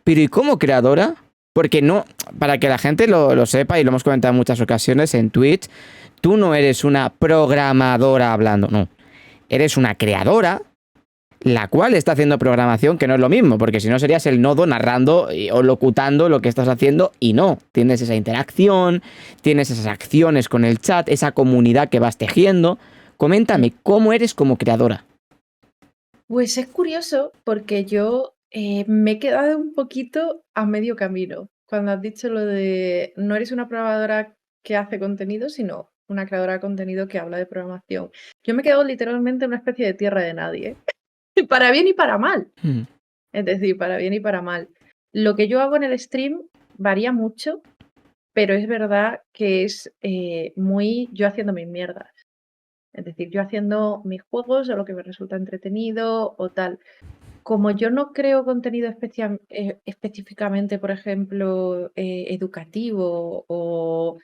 pero ¿y como creadora? Porque no, para que la gente lo sepa, y lo hemos comentado en muchas ocasiones en Twitch, tú no eres una programadora hablando, no. Eres una creadora, la cual está haciendo programación, que no es lo mismo, porque si no serías el nodo narrando o locutando lo que estás haciendo, y no. Tienes esa interacción, tienes esas acciones con el chat, esa comunidad que vas tejiendo. Mm. Coméntame, ¿cómo eres como creadora? Pues es curioso porque yo me he quedado un poquito a medio camino. Cuando has dicho lo de no eres una programadora que hace contenido, sino una creadora de contenido que habla de programación. Yo me he quedado literalmente en una especie de tierra de nadie, para bien y para mal. Hmm. Es decir, para bien y para mal. Lo que yo hago en el stream varía mucho, pero es verdad que es muy yo haciendo mis mierdas. Es decir, yo haciendo mis juegos o lo que me resulta entretenido o tal. Como yo no creo contenido específicamente, por ejemplo, educativo o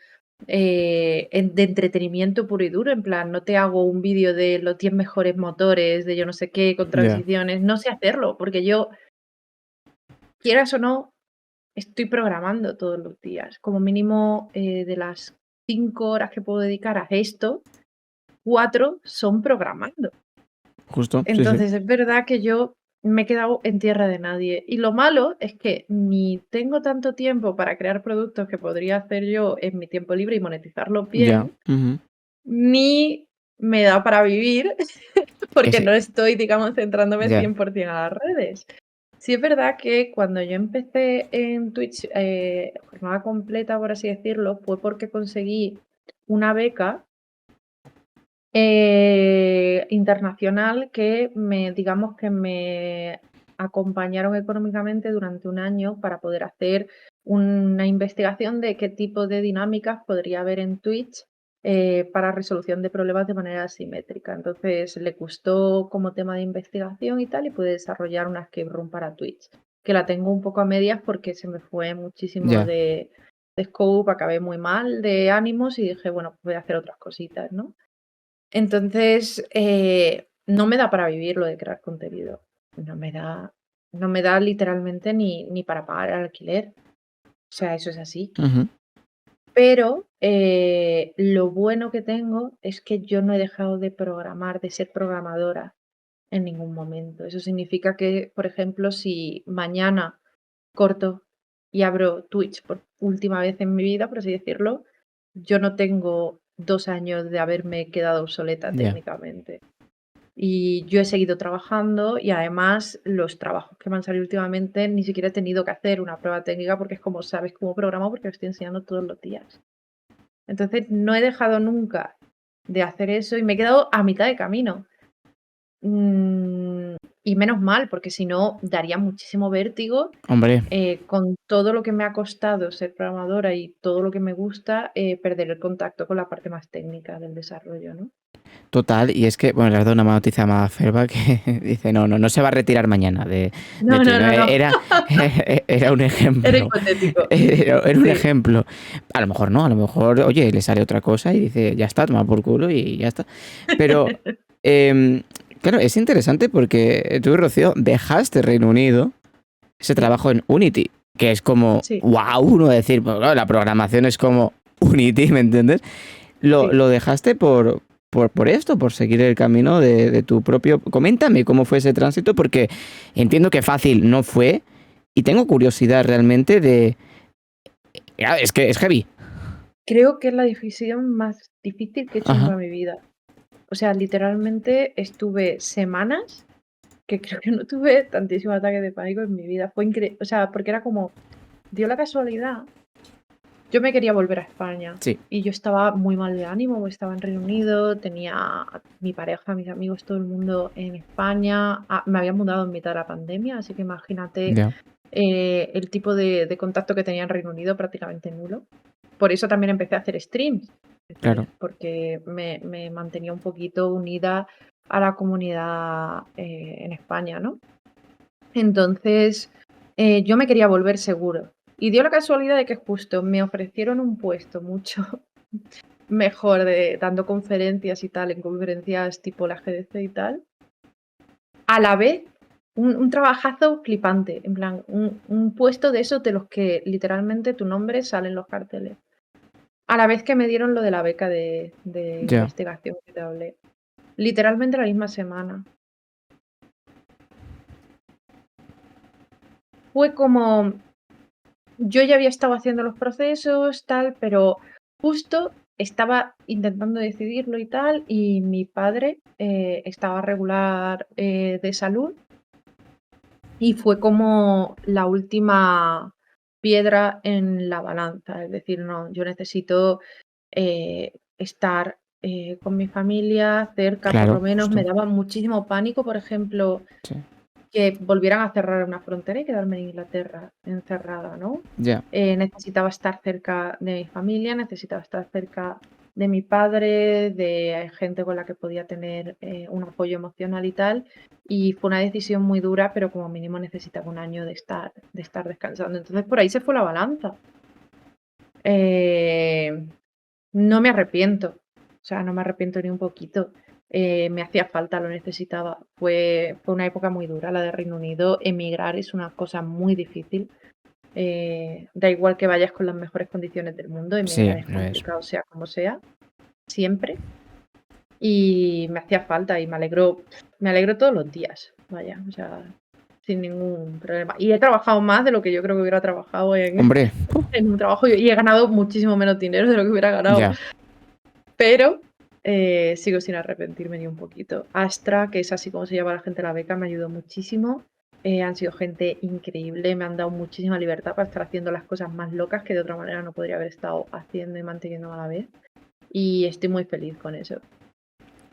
de entretenimiento puro y duro, en plan, no te hago un vídeo de los 10 mejores motores, de yo no sé qué, con Ya. transiciones, no sé hacerlo, porque yo, quieras o no, estoy programando todos los días. Como mínimo de las 5 horas que puedo dedicar a esto, 4 son programando. Justo, sí, sí. Entonces, es verdad que yo me he quedado en tierra de nadie. Y lo malo es que ni tengo tanto tiempo para crear productos que podría hacer yo en mi tiempo libre y monetizarlos Ya. bien, Ujú. ni me da para vivir porque Ese, no estoy, digamos, centrándome ya. 100% a las redes. Sí es verdad que cuando yo empecé en Twitch, jornada completa, por así decirlo, fue porque conseguí una beca internacional que digamos que me acompañaron económicamente durante un año para poder hacer una investigación de qué tipo de dinámicas podría haber en Twitch para resolución de problemas de manera asimétrica. Entonces le gustó como tema de investigación y tal, y pude desarrollar una escape room para Twitch, que la tengo un poco a medias porque se me fue muchísimo Ya. de scope, acabé muy mal de ánimos y dije, bueno, pues voy a hacer otras cositas, ¿no? Entonces, no me da para vivir lo de crear contenido. No me da, no me da literalmente ni para pagar el alquiler. O sea, eso es así. Ujú. Pero lo bueno que tengo es que yo no he dejado de programar, de ser programadora en ningún momento. Eso significa que, por ejemplo, si mañana corto y abro Twitch por última vez en mi vida, por así decirlo, yo no tengo 2 años de haberme quedado obsoleta Ya. técnicamente. Y yo he seguido trabajando y además los trabajos que me han salido últimamente ni siquiera he tenido que hacer una prueba técnica porque es como sabes cómo programo porque lo estoy enseñando todos los días. Entonces no he dejado nunca de hacer eso y me he quedado a mitad de camino. Y menos mal, porque si no daría muchísimo vértigo Hombre, con todo lo que me ha costado ser programadora y todo lo que me gusta, perder el contacto con la parte más técnica del desarrollo, ¿no? total. Y es que, bueno, le has dado una mala noticia a Ferba que dice, no, no, no se va a retirar mañana de No, Twitch, no, ¿no? no, no. Era un Era ejemplo. hipotético. Era un Sí. ejemplo. A lo mejor no, a lo mejor, oye, le sale otra cosa y dice, ya está, toma por culo y ya está. Pero, em, claro, es interesante porque tú, Rocío, dejaste Reino Unido ese Sí, trabajo en Unity, que es como, sí, wow, uno decir, pues, claro, la programación es como Unity, ¿me entiendes? sí. Lo dejaste por esto, por seguir el camino de tu propio... Coméntame cómo fue ese tránsito, porque entiendo que fácil no fue y tengo curiosidad realmente de... Ya, es que es heavy. Creo que es la decisión más difícil que he hecho en Ajá. toda mi vida. O sea, literalmente estuve semanas que creo que no tuve tantísimo ataque de pánico en mi vida. Fue increíble. O sea, porque era como, dio la casualidad Yo me quería volver a España Sí, y yo estaba muy mal de ánimo, porque estaba en Reino Unido, tenía a mi pareja, mis amigos, todo el mundo en España. Me había mudado en mitad de la pandemia, así que imagínate ya, el tipo de contacto que tenía en Reino Unido prácticamente nulo. Por eso también empecé a hacer streams, es claro. decir, porque me mantenía un poquito unida a la comunidad en España, ¿no? Entonces, yo me quería volver seguro. Y dio la casualidad de que justo me ofrecieron un puesto mucho mejor dando conferencias y tal, en conferencias tipo la GDC y tal. A la vez, un trabajazo flipante, en plan, un puesto de esos de los que literalmente tu nombre sale en los carteles. A la vez que me dieron lo de la beca de Ya, investigación que te hablé. Literalmente la misma semana. Fue como, yo ya había estado haciendo los procesos, tal, pero justo estaba intentando decidirlo y tal, y mi padre estaba regular de salud y fue como la última piedra en la balanza. Es decir, no, yo necesito estar con mi familia cerca, por claro, lo menos. Me justo. daba muchísimo pánico, por ejemplo, Sí, que volvieran a cerrar una frontera y quedarme en Inglaterra encerrada, ¿no? ya, Necesitaba estar cerca de mi familia, necesitaba estar cerca de mi padre, de gente con la que podía tener un apoyo emocional y tal. Y fue una decisión muy dura, pero como mínimo necesitaba un año de estar descansando. Entonces por ahí se fue la balanza. Eh, no me arrepiento, o sea, no me arrepiento ni un poquito. Me hacía falta, lo necesitaba. Fue una época muy dura la de Reino Unido. Emigrar es una cosa muy difícil. Da igual que vayas con las mejores condiciones del mundo, emigrar sí, es lo es. complicado, sea como sea, siempre. Y me hacía falta y me alegro todos los días, vaya, o sea, sin ningún problema. Y he trabajado más de lo que yo creo que hubiera trabajado en, Hombre, en un trabajo y he ganado muchísimo menos dinero de lo que hubiera ganado. ya. Pero sigo sin arrepentirme ni un poquito. Astra, que es así como se llama la gente de la beca, me ayudó muchísimo. Han sido gente increíble, me han dado muchísima libertad para estar haciendo las cosas más locas que de otra manera no podría haber estado haciendo y manteniendo a la vez. Y estoy muy feliz con eso.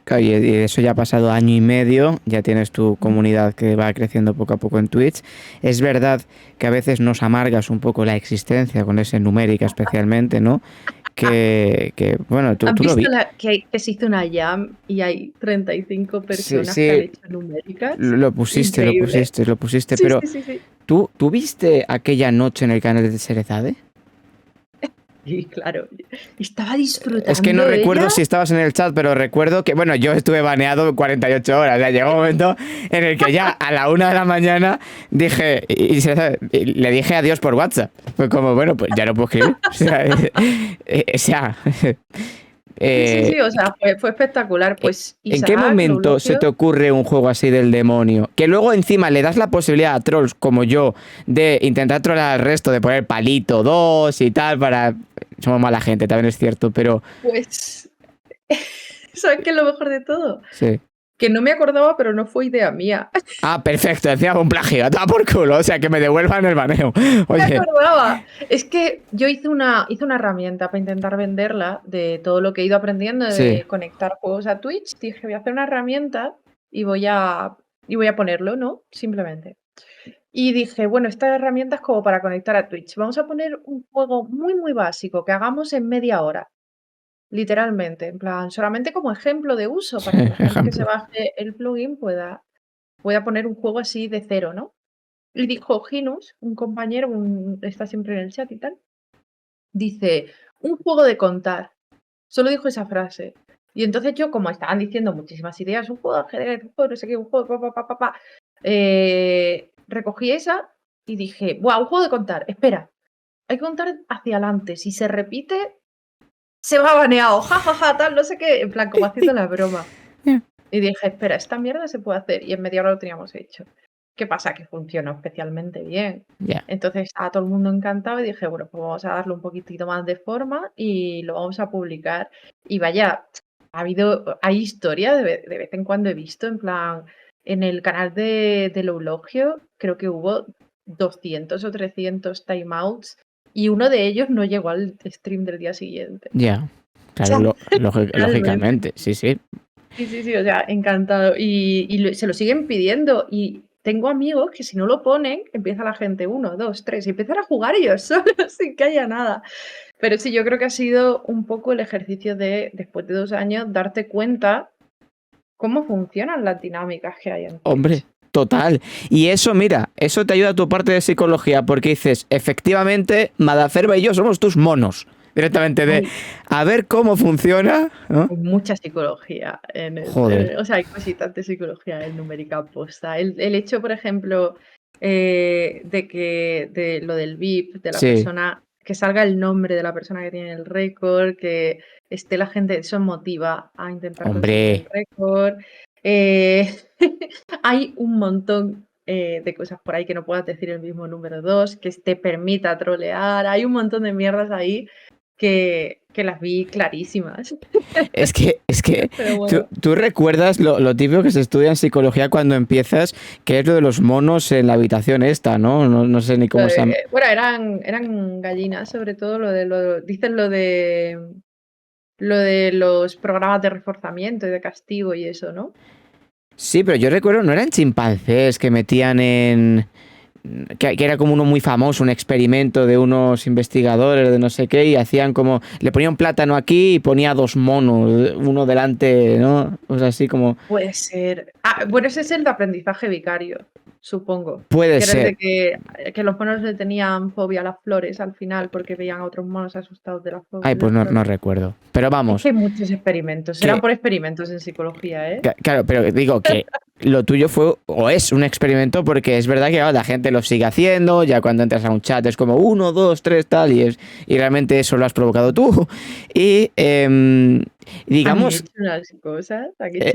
Claro, y eso ya ha pasado año y medio, ya tienes tu Ujú. comunidad que va creciendo poco a poco en Twitch. Es verdad que a veces nos amargas un poco la existencia con ese numérica especialmente, ¿no? Bueno, tú, ¿Han tú lo visto vi. que se hizo una jam y hay 35 Sí, personas que han sí, hecho numéricas? lo pusiste, lo Increíble. pusiste, lo pusiste, Sí, pero sí, sí, sí. ¿tú viste aquella noche en el canal de Cerezade? Y claro, estaba Es que no disfrutando recuerdo ella. si estabas en el chat, pero recuerdo que, bueno, yo estuve baneado 48 horas. O sea, llegó un momento en el que ya a la 1 de la mañana dije, y le dije adiós por WhatsApp. Fue como, bueno, pues ya no puedo escribir. O sea, Sí, sí, eh, sí, o sea, fue espectacular. Pues ¿en qué Isaac, momento se te Loulogio, ocurre un juego así del demonio? Que luego encima le das la posibilidad a trolls como yo de intentar trollar al resto, de poner palito 2 y tal para... Somos mala gente, también es cierto, pero pues, ¿sabes qué es lo mejor de todo? sí. Que no me acordaba, pero no fue idea mía. Ah, perfecto, decía un plagio, a por culo, o sea, que me devuelvan el baneo. Me Oye, acordaba. Es que yo hice una herramienta para intentar venderla de todo lo que he ido aprendiendo sí, de conectar juegos a Twitch. Dije, voy a hacer una herramienta y voy a ponerlo, ¿no? Simplemente. Y dije, bueno, esta herramienta es como para conectar a Twitch. Vamos a poner un juego muy, muy básico que hagamos en media hora. Literalmente, en plan, solamente como ejemplo de uso sí, para que la gente que se ejemplo. baje el plugin pueda poner un juego así de cero, ¿no? Y dijo Ginus, un compañero, está siempre en el chat y tal, dice, un juego de contar. Solo dijo esa frase. Y entonces yo, como estaban diciendo muchísimas ideas, un juego de ajedrez, un juego de no sé qué, un juego, recogí esa y dije, ¡buah, un juego de contar! Espera, hay que contar hacia adelante. Si se repite, se va baneado, jajaja, tal, no sé qué, en plan, como haciendo la broma. Y dije, espera, esta mierda se puede hacer. Y en media hora lo teníamos hecho. ¿Qué pasa? Que funcionó especialmente bien. Ya. Entonces estaba todo el mundo encantado y dije, bueno, pues vamos a darle un poquitito más de forma y lo vamos a publicar. Y vaya, hay historia de vez en cuando he visto, en plan, en el canal de Loulogio, creo que hubo 200 o 300 timeouts y uno de ellos no llegó al stream del día siguiente. Ya, O claro, sea, realmente. lógicamente, sí. Sí, o sea, encantado. Y se lo siguen pidiendo. Y tengo amigos que si no lo ponen, empieza la gente, 1, 2, 3, y empiezan a jugar ellos solos sin que haya nada. Pero sí, yo creo que ha sido un poco el ejercicio de, después de 2 años, darte cuenta cómo funcionan las dinámicas que hay en Hombre, Twitch. total. Y eso, mira, eso te ayuda a tu parte de psicología, porque dices, efectivamente, Madaferba y yo somos tus monos. Directamente de Hay, a ver cómo funciona, ¿no? hay mucha psicología Joder. o sea, hay cositas de psicología en numérica posta. El hecho, por ejemplo, de lo del VIP, de la Sí, persona, que salga el nombre de la persona que tiene el récord, que esté la gente, eso motiva a intentar conseguir el hombre. récord. Eh, hay un montón de cosas por ahí que no puedas decir el mismo número 2, que te permita trolear. Hay un montón de mierdas ahí que las vi clarísimas. Es que Pero bueno. tú recuerdas lo típico que se estudia en psicología cuando empiezas, que es lo de los monos en la habitación esta, ¿no? No sé ni cómo se llama. Bueno, eran gallinas, sobre todo dicen lo de los programas de reforzamiento y de castigo y eso, ¿no? Sí, pero yo recuerdo, no eran chimpancés que metían en... Que era como uno muy famoso, un experimento de unos investigadores de no sé qué, y hacían como... Le ponía un plátano aquí y ponía 2 monos, uno delante, ¿no? O sea, así como... Puede ser. Bueno, ese es el de aprendizaje vicario, supongo. Puede Que era el ser. de que los monos le tenían fobia a las flores al final porque veían a otros monos asustados de las Ay, de pues las no flores. recuerdo. Pero Es que vamos, hay muchos experimentos. Serán que... por experimentos en psicología, ¿eh? Claro, pero digo que lo tuyo fue o es un experimento porque es verdad que la gente lo sigue haciendo, ya cuando entras a un chat es como 1, 2, 3, tal, y realmente eso lo has provocado tú. Y Han digamos, hecho unas cosas, eh,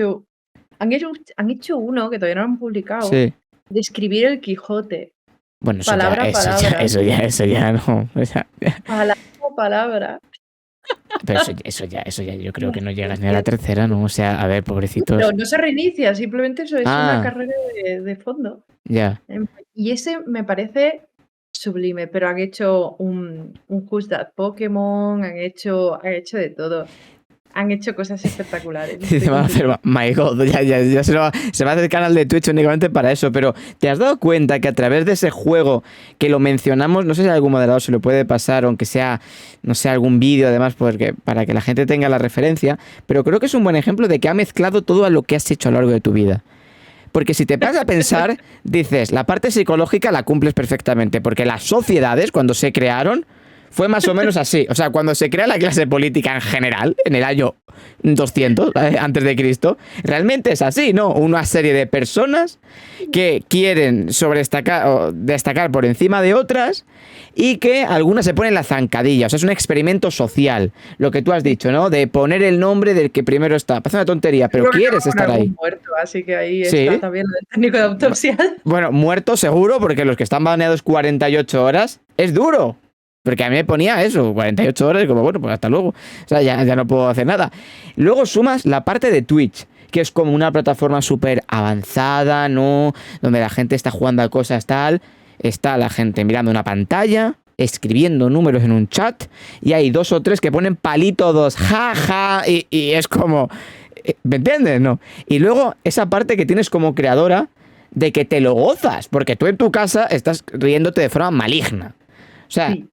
han hecho uno que todavía no han publicado, sí. de escribir el Quijote, Bueno, palabra a palabra, eso ya no. O sea, palabra a palabra. pero eso ya, yo creo que no llegas ni a la Hostia, tercera, ¿no? O sea, a ver, pero pobrecitos. no se reinicia, simplemente eso es una Ah, carrera de fondo. ya. Y ese me parece sublime, pero han hecho un Who's That Pokémon, han hecho de todo. Han hecho cosas espectaculares, Se estoy va a hacer, contentísima. my God, ya se va a hacer canal de Twitch únicamente para eso, pero ¿te has dado cuenta que a través de ese juego que lo mencionamos, no sé si algún moderador se lo puede pasar, aunque sea, no sé, algún vídeo además, porque, para que la gente tenga la referencia, pero creo que es un buen ejemplo de que ha mezclado todo a lo que has hecho a lo largo de tu vida? Porque si te paras a pensar, dices, la parte psicológica la cumples perfectamente, porque las sociedades, cuando se crearon, fue más o menos así. O sea, cuando se crea la clase política en general, en el año 200 antes de Cristo, realmente es así, ¿no? Una serie de personas que quieren sobredestacar o destacar por encima de otras y que algunas se ponen la zancadilla. O sea, es un experimento social, lo que tú has dicho, ¿no? De poner el nombre del que primero está. Parece una tontería, pero Seguro que quieres acaba con estar ahí. algún muerto, así que ahí está Sí. también el técnico de autopsia. Bueno, muertos seguro, porque los que están baneados 48 horas es duro. Porque a mí me ponía eso, 48 horas, y como bueno, pues hasta luego. O sea, ya no puedo hacer nada. Luego sumas la parte de Twitch, que es como una plataforma súper avanzada, ¿no? Donde la gente está jugando a cosas tal. Está la gente mirando una pantalla, escribiendo números en un chat, y hay 2 o 3 que ponen palito 2, jaja, y es como... ¿Me entiendes? ¿No? Y luego esa parte que tienes como creadora de que te lo gozas, porque tú en tu casa estás riéndote de forma maligna. O sea, Sí,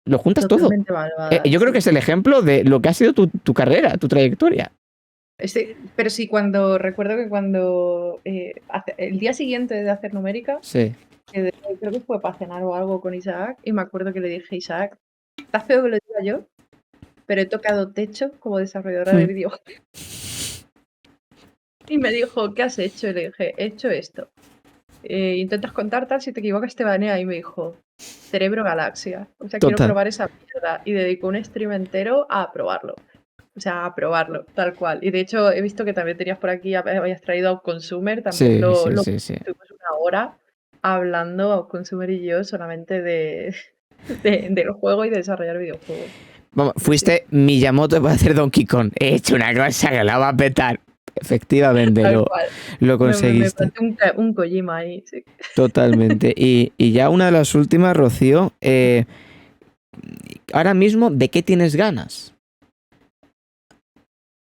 lo juntas todo. totalmente malvada, Yo creo que sí. es el ejemplo de lo que ha sido tu carrera, tu trayectoria. Pero sí, recuerdo que el día siguiente de hacer numérica, Sí. creo que fue para cenar o algo con Isaac, y me acuerdo que le dije, Isaac, está feo que lo diga yo, pero he tocado techo como desarrolladora de videojuegos. Y me dijo, ¿qué has hecho? Y le dije, he hecho esto. Intentas contar tal, si te equivocas te banea. Y me dijo, Cerebro Galaxia. O sea, quiero Total. probar esa mierda. Y dedicó un stream entero a probarlo. O sea, a probarlo, tal cual. Y de hecho, he visto que también tenías por aquí, habías traído a Consumer, también Sí, lo sí, sí, sí. tuvimos 1 hora hablando, Consumer y yo, solamente del juego y de desarrollar videojuegos. Vamos, Sí. fuiste Miyamoto para hacer Donkey Kong. He hecho una cosa que la va a petar. Efectivamente, Tal cual. lo Me conseguiste. parece un Kojima ahí, sí. Totalmente. Y ya una de las últimas, Rocío, ahora mismo, ¿de qué tienes ganas?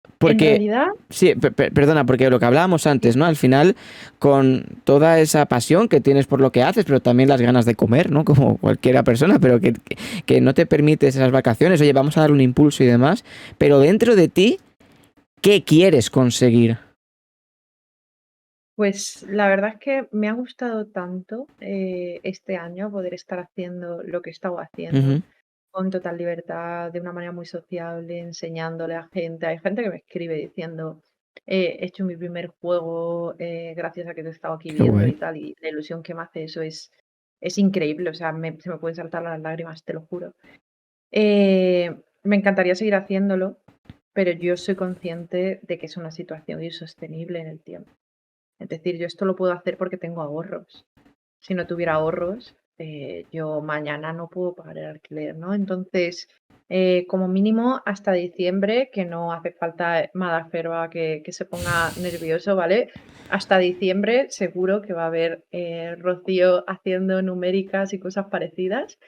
En Porque, realidad, sí, perdona, porque lo que hablábamos antes, ¿no? Al final, con toda esa pasión que tienes por lo que haces, pero también las ganas de comer, ¿no? Como cualquiera persona, pero que no te permites esas vacaciones, oye, vamos a dar un impulso y demás, pero dentro de ti, ¿qué quieres conseguir? pues la verdad es que me ha gustado tanto este año poder estar haciendo lo que he estado haciendo Ujú. con total libertad, de una manera muy sociable, enseñándole a gente. Hay gente que me escribe diciendo, he hecho mi primer juego gracias a que te he estado aquí Qué viendo guay. y tal, y la ilusión que me hace eso es increíble, o sea, se me pueden saltar las lágrimas, te lo juro. Me encantaría seguir haciéndolo, pero yo soy consciente de que es una situación insostenible en el tiempo. Es decir, yo esto lo puedo hacer porque tengo ahorros. Si no tuviera ahorros, yo mañana no puedo pagar el alquiler, ¿no? Entonces, como mínimo hasta diciembre, que no hace falta Madaferba que se ponga nervioso, ¿vale? Hasta diciembre seguro que va a haber Rocío haciendo numéricas y cosas parecidas.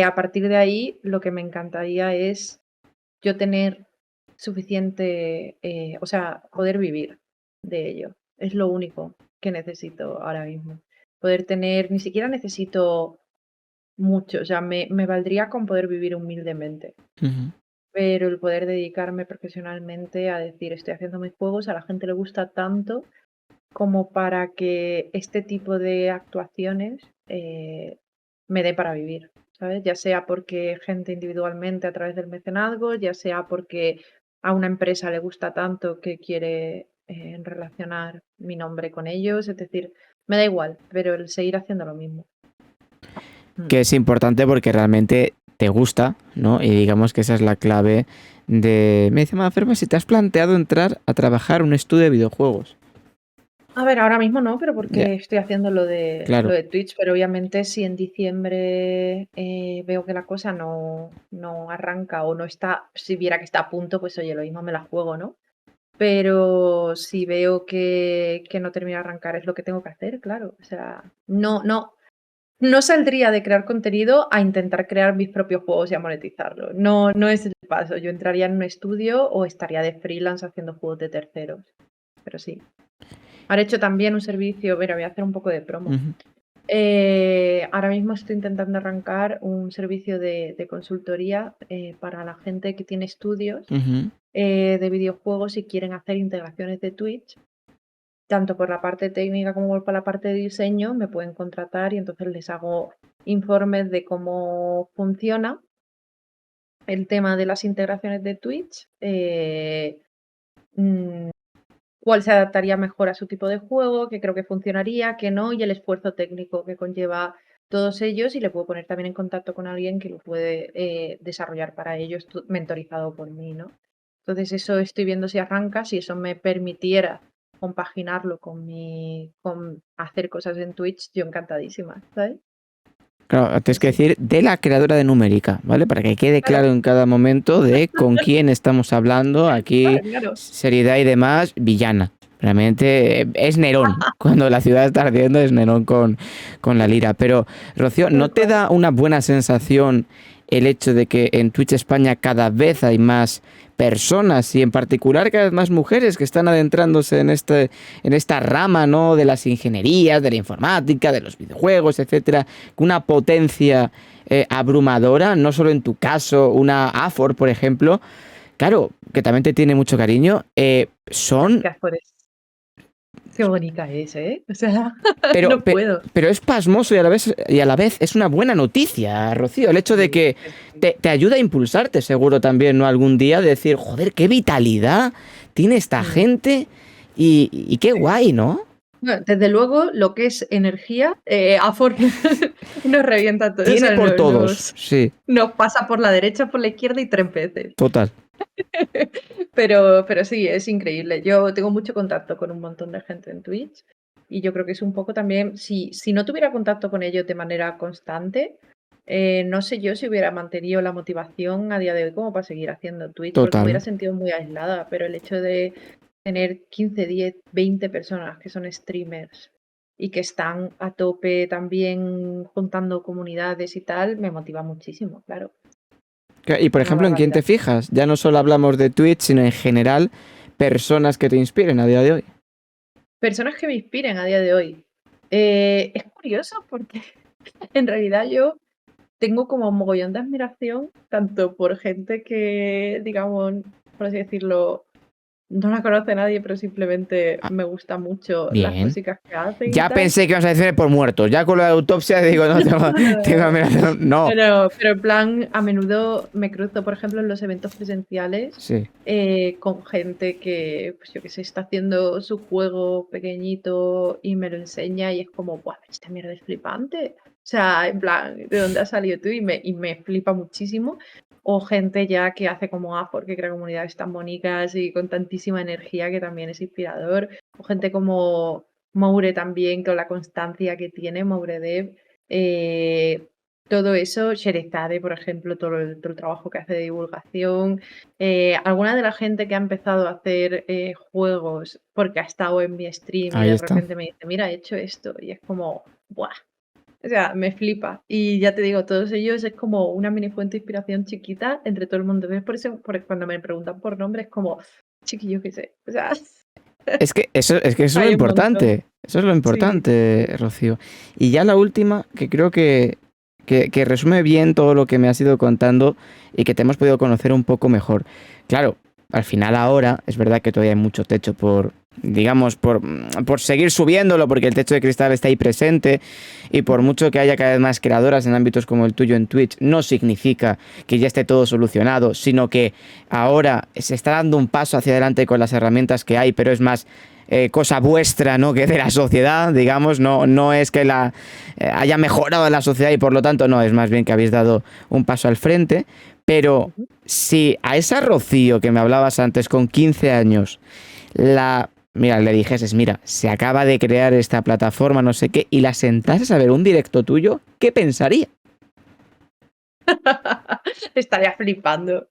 A partir de ahí, lo que me encantaría es yo tener suficiente, o sea, poder vivir de ello. Es lo único que necesito ahora mismo. Poder tener, ni siquiera necesito mucho, o sea, me valdría con poder vivir humildemente, Ujú. pero el poder dedicarme profesionalmente a decir, estoy haciendo mis juegos, a la gente le gusta tanto como para que este tipo de actuaciones me dé para vivir, ¿sabes? Ya sea porque gente individualmente a través del mecenazgo, ya sea porque a una empresa le gusta tanto que quiere relacionar mi nombre con ellos, es decir, me da igual, pero el seguir haciendo lo mismo. Mm. Que es importante porque realmente te gusta, ¿no? Y digamos que esa es la clave de... Me dice Manferma, si te has planteado entrar a trabajar en un estudio de videojuegos. A ver, ahora mismo no, pero Ya, porque estoy haciendo lo claro. de Twitch, pero obviamente si en diciembre veo que la cosa no arranca o no está, si viera que está a punto, pues oye, lo mismo me la juego, ¿no? Pero si veo que no termina de arrancar, es lo que tengo que hacer, claro. O sea, no saldría de crear contenido a intentar crear mis propios juegos y a monetizarlos. No es el paso. Yo entraría en un estudio o estaría de freelance haciendo juegos de terceros. Pero sí. Ahora he hecho también un servicio, mira, voy a hacer un poco de promo. Ujú, Ahora mismo estoy intentando arrancar un servicio de consultoría para la gente que tiene estudios ujú. de videojuegos y quieren hacer integraciones de Twitch, tanto por la parte técnica como por la parte de diseño, me pueden contratar y entonces les hago informes de cómo funciona el tema de las integraciones de Twitch. Mm, Cuál se adaptaría mejor a su tipo de juego, qué creo que funcionaría, qué no, y el esfuerzo técnico que conlleva todos ellos, y le puedo poner también en contacto con alguien que lo puede desarrollar para ellos, mentorizado por mí, ¿no? Entonces eso estoy viendo si arranca, si eso me permitiera compaginarlo con hacer cosas en Twitch, yo encantadísima, ¿sabes? Claro, tienes Sí, que sí. decir de la creadora de Numérica, ¿vale? Para que quede Claro, claro en cada momento de con quién estamos hablando. Aquí, claro, claro. seriedad y demás, villana. Realmente es Nerón. Cuando la ciudad está ardiendo es Nerón con la lira. Pero, Rocío, ¿no Tal te cual. da una buena sensación el hecho de que en Twitch España cada vez hay más personas y en particular cada vez más mujeres que están adentrándose en esta rama, ¿no? De las ingenierías, de la informática, de los videojuegos, etcétera, una potencia abrumadora, no solo en tu caso, una AFOR, por ejemplo, claro, que también te tiene mucho cariño, Ay, son... qué Azores. Qué bonita es, ¿eh? O sea, Pero, no puedo. pero es pasmoso y a la vez es una buena noticia, Rocío, el hecho de Sí, que sí, sí. te ayuda a impulsarte seguro también, ¿no? Algún día de decir, joder, qué vitalidad tiene esta Mm, gente y qué sí. guay, ¿no? Bueno, desde luego, lo que es energía, Afor nos revienta todo, o Tiene sea, por todos, sí, nos pasa por la derecha, por la izquierda y 3 veces. total. Pero sí, es increíble. Yo tengo mucho contacto con un montón de gente en Twitch y yo creo que es un poco también, si no tuviera contacto con ellos de manera constante, no sé yo si hubiera mantenido la motivación a día de hoy como para seguir haciendo Twitch, porque me hubiera Total. sentido muy aislada, pero el hecho de tener 15, 10, 20 personas que son streamers y que están a tope también juntando comunidades y tal, me motiva muchísimo, claro. Y por Una ejemplo, ¿en quién barbaridad. te fijas? Ya no solo hablamos de Twitch, sino en general personas que te inspiren a día de hoy. Personas que me inspiren a día de hoy. Es curioso porque en realidad yo tengo como un mogollón de admiración, tanto por gente que, digamos, por así decirlo, no la conoce nadie, pero simplemente Ah, me gustan mucho las bien. cositas que hacen y Ya tal. pensé que ibas a decir por muertos. Ya con la autopsia digo, no, tengo admiración. No. Pero en plan, a menudo me cruzo, por ejemplo, en los eventos presenciales Sí. con gente que, pues yo que sé, está haciendo su juego pequeñito y me lo enseña y es como, ¡buah, esta mierda es flipante! O sea, en plan, ¿de dónde has salido tú? Y me flipa muchísimo. O gente ya que hace como AFOR, que crea comunidades tan bonitas y con tantísima energía que también es inspirador. O gente como Moure también, con la constancia que tiene, Moure Dev. Todo eso, Sherezade, por ejemplo, todo el trabajo que hace de divulgación. Alguna de la gente que ha empezado a hacer juegos porque ha estado en mi stream y Ahí de está. repente me dice, mira, he hecho esto. Y es como, ¡buah! O sea, me flipa. Y ya te digo, todos ellos es como una mini fuente de inspiración chiquita entre todo el mundo. Es por eso, porque cuando me preguntan por nombre, es como, chiquillo, qué sé. O sea, Es que eso es lo hay un montón. importante. Eso es lo Sí. importante, Rocío. Y ya la última, que creo que resume bien todo lo que me has ido contando y que te hemos podido conocer un poco mejor. Claro, al final ahora es verdad que todavía hay mucho techo por, digamos, por seguir subiéndolo, porque el techo de cristal está ahí presente y por Ujú. mucho que haya cada vez más creadoras en ámbitos como el tuyo en Twitch, no significa que ya esté todo solucionado, sino que ahora se está dando un paso hacia adelante con las herramientas que hay, pero es más cosa vuestra, ¿no? Que de la sociedad, digamos, no es que la haya mejorado la sociedad y por lo tanto no, es más bien que habéis dado un paso al frente, pero Ujú. si a esa Rocío que me hablabas antes con 15 años, mira, le dijeses, mira, se acaba de crear esta plataforma, no sé qué, y la sentases a ver un directo tuyo, ¿qué pensaría? Estaría flipando.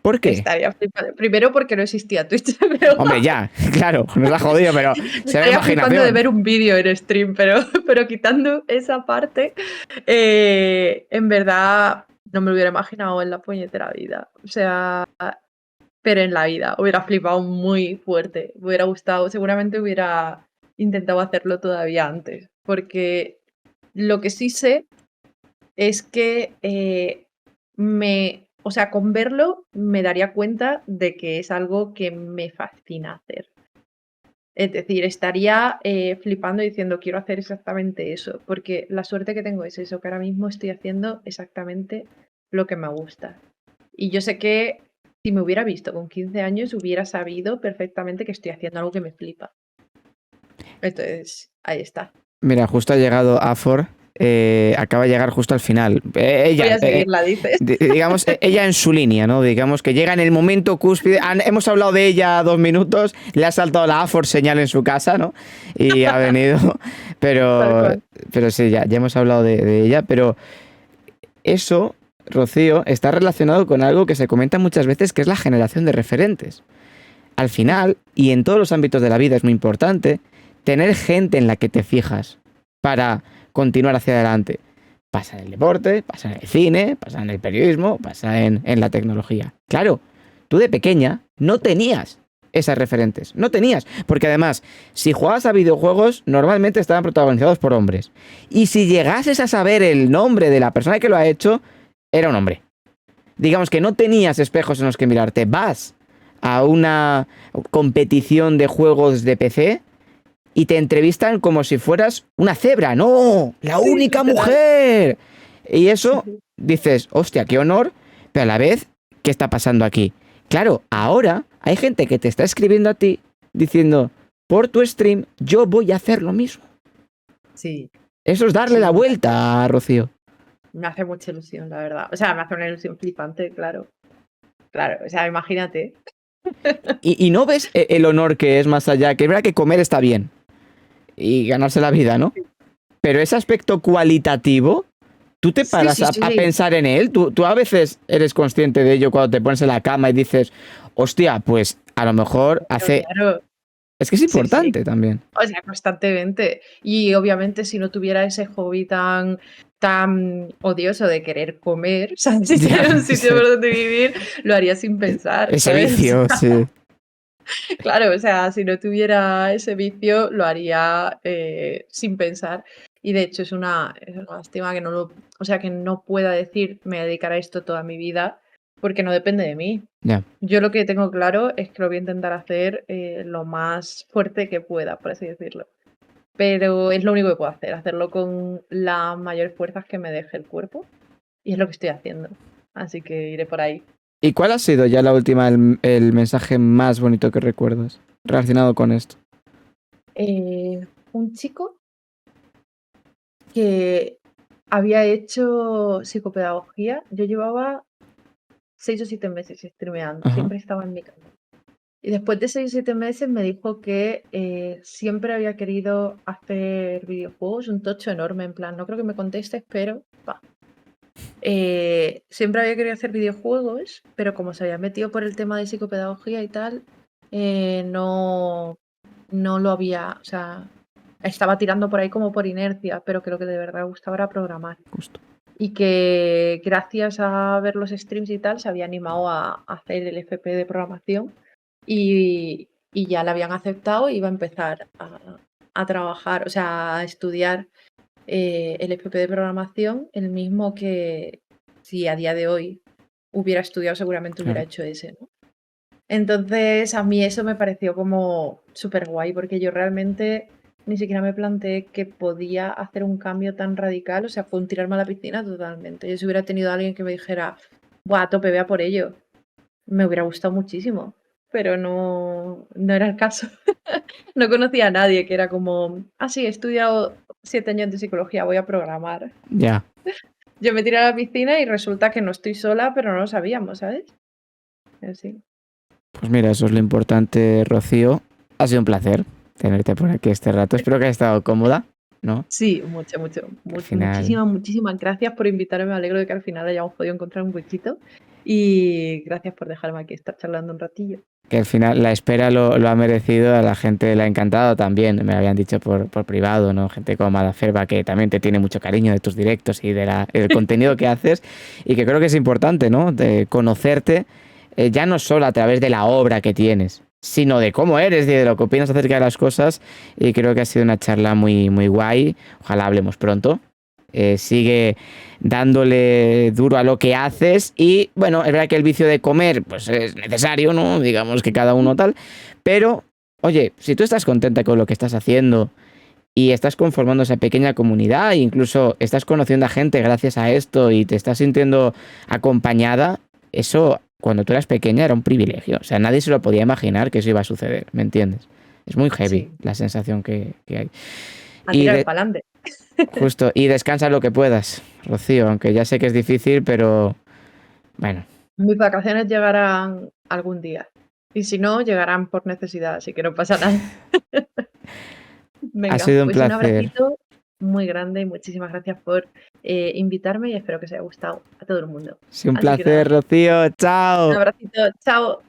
¿Por qué? Estaría flipando. Primero porque no existía Twitch, pero Hombre, ya, claro, nos ha jodido, pero será estaría flipando de imaginación. ver un vídeo en stream, pero quitando esa parte, en verdad no me lo hubiera imaginado en la puñetera vida. O sea, pero en la vida hubiera flipado muy fuerte. Me hubiera gustado, seguramente hubiera intentado hacerlo todavía antes, porque lo que sí sé es que o sea, con verlo me daría cuenta de que es algo que me fascina hacer. Es decir, estaría flipando diciendo, quiero hacer exactamente eso, porque la suerte que tengo es eso, que ahora mismo estoy haciendo exactamente lo que me gusta. Y yo sé que si me hubiera visto con 15 años, hubiera sabido perfectamente que estoy haciendo algo que me flipa. Entonces, ahí está. Mira, justo ha llegado Afor, acaba de llegar justo al final. Voy Ella, a seguirla, dices. digamos, ella en su línea, ¿no? Digamos que llega en el momento cúspide. Hemos hablado de ella 2 minutos, le ha saltado la Afor señal en su casa, ¿no? Y ha venido, Tal pero, cual. pero sí, ya hemos hablado de ella, pero eso, Rocío, está relacionado con algo que se comenta muchas veces, que es la generación de referentes. Al final, y en todos los ámbitos de la vida es muy importante, tener gente en la que te fijas para continuar hacia adelante. Pasa en el deporte, pasa en el cine, pasa en el periodismo, pasa en la tecnología. Claro, tú de pequeña no tenías esas referentes, no tenías, porque además, si jugabas a videojuegos, normalmente estaban protagonizados por hombres. Y si llegases a saber el nombre de la persona que lo ha hecho, era un hombre. Digamos que no tenías espejos en los que mirarte. Vas a una competición de juegos de PC y te entrevistan como si fueras una cebra. ¡No! ¡La Sí, única literal. mujer! Y Sí, eso sí. dices, hostia, qué honor, pero a la vez, ¿qué está pasando aquí? Claro, ahora hay gente que te está escribiendo a ti diciendo, por tu stream, yo voy a hacer lo mismo. Sí, Eso es darle sí, la vuelta, Rocío. me hace mucha ilusión, la verdad. O sea, me hace una ilusión flipante, claro. Claro, o sea, imagínate. Y no ves el honor que es más allá, que es verdad que comer está bien y ganarse la vida, ¿no? Pero ese aspecto cualitativo, tú te Sí, paras sí, sí, a sí. pensar en él, tú a veces eres consciente de ello cuando te pones en la cama y dices, hostia, pues a lo mejor Pero hace claro. Es que es Sí, sí. importante también. O sea, constantemente. Y obviamente si no tuviera ese hobby tan odioso de querer comer, ¿sabes? Si Ya, tuviera un sitio sí. por donde vivir, lo haría sin pensar, Ese ¿sabes? vicio, sí. Claro, o sea, si no tuviera ese vicio, lo haría sin pensar. Y de hecho es una lástima que no o sea, que no pueda decir me dedicaré a esto toda mi vida, porque no depende de mí. Ya. Yo lo que tengo claro es que lo voy a intentar hacer lo más fuerte que pueda, por así decirlo. Pero es lo único que puedo hacer, hacerlo con las mayores fuerzas que me deje el cuerpo. Y es lo que estoy haciendo. Así que iré por ahí. ¿Y cuál ha sido ya la última, el mensaje más bonito que recuerdas relacionado con esto? Un chico que había hecho psicopedagogía. Yo llevaba 6 o 7 meses streameando, Ajá. siempre estaba en mi canal. Y después de 6 o 7 meses me dijo que siempre había querido hacer videojuegos, un tocho enorme, en plan, no creo que me contestes, pero va. Siempre había querido hacer videojuegos, pero como se había metido por el tema de psicopedagogía y tal, no, no lo había, o sea, estaba tirando por ahí como por inercia, pero que lo que de verdad le gustaba era programar. Justo. Y que gracias a ver los streams y tal, se había animado a hacer el FP de programación y ya la habían aceptado y iba a empezar a trabajar, o sea, a estudiar el FP de programación, el mismo que si a día de hoy hubiera estudiado, seguramente hubiera Claro. hecho ese, ¿no? Entonces, a mí eso me pareció como súper guay, porque yo realmente ni siquiera me planteé que podía hacer un cambio tan radical, o sea, fue un tirarme a la piscina totalmente. Yo si hubiera tenido a alguien que me dijera, buah, a tope, vea por ello, me hubiera gustado muchísimo, pero no era el caso. No conocía a nadie que era como, ah, sí, he estudiado 7 años de psicología, voy a programar. Ya. Yo me tiré a la piscina y resulta que no estoy sola, pero no lo sabíamos, ¿sabes? Así. Pues mira, eso es lo importante, Rocío. Ha sido un placer tenerte por aquí este rato. Espero que hayas estado cómoda, ¿no? Sí, mucho, mucho. Que al final, Muchísimas, muchísimas gracias por invitarme. Me alegro de que al final hayamos podido encontrar un huequito. Y gracias por dejarme aquí estar charlando un ratillo. la espera lo ha merecido, a la gente le ha encantado también. Me lo habían dicho por privado, ¿no? Gente como Madaferba que también te tiene mucho cariño de tus directos y del contenido que haces. Y que creo que es importante, ¿no? De conocerte, ya no solo a través de la obra que tienes, sino de cómo eres y de lo que opinas acerca de las cosas. Y creo que ha sido una charla muy, muy guay. Ojalá hablemos pronto. Sigue dándole duro a lo que haces y bueno, es verdad que el vicio de comer pues es necesario, ¿no? Digamos que cada uno tal, pero oye, si tú estás contenta con lo que estás haciendo y estás conformando esa pequeña comunidad e incluso estás conociendo a gente gracias a esto y te estás sintiendo acompañada, eso cuando tú eras pequeña era un privilegio, o sea, nadie se lo podía imaginar que eso iba a suceder, ¿me entiendes? Es muy heavy Sí, la sensación que hay. a Y tirar de, para adelante. Justo, y descansa lo que puedas, Rocío, aunque ya sé que es difícil, pero bueno, Mis vacaciones llegarán algún día. Y si no, llegarán por necesidad, así que no pasa nada. ha Venga, sido un pues un placer. abracito muy grande y muchísimas gracias por invitarme y espero que os haya gustado a todo el mundo. Ha sido un Así que nada, placer, Rocío. un Chao. abracito, chao.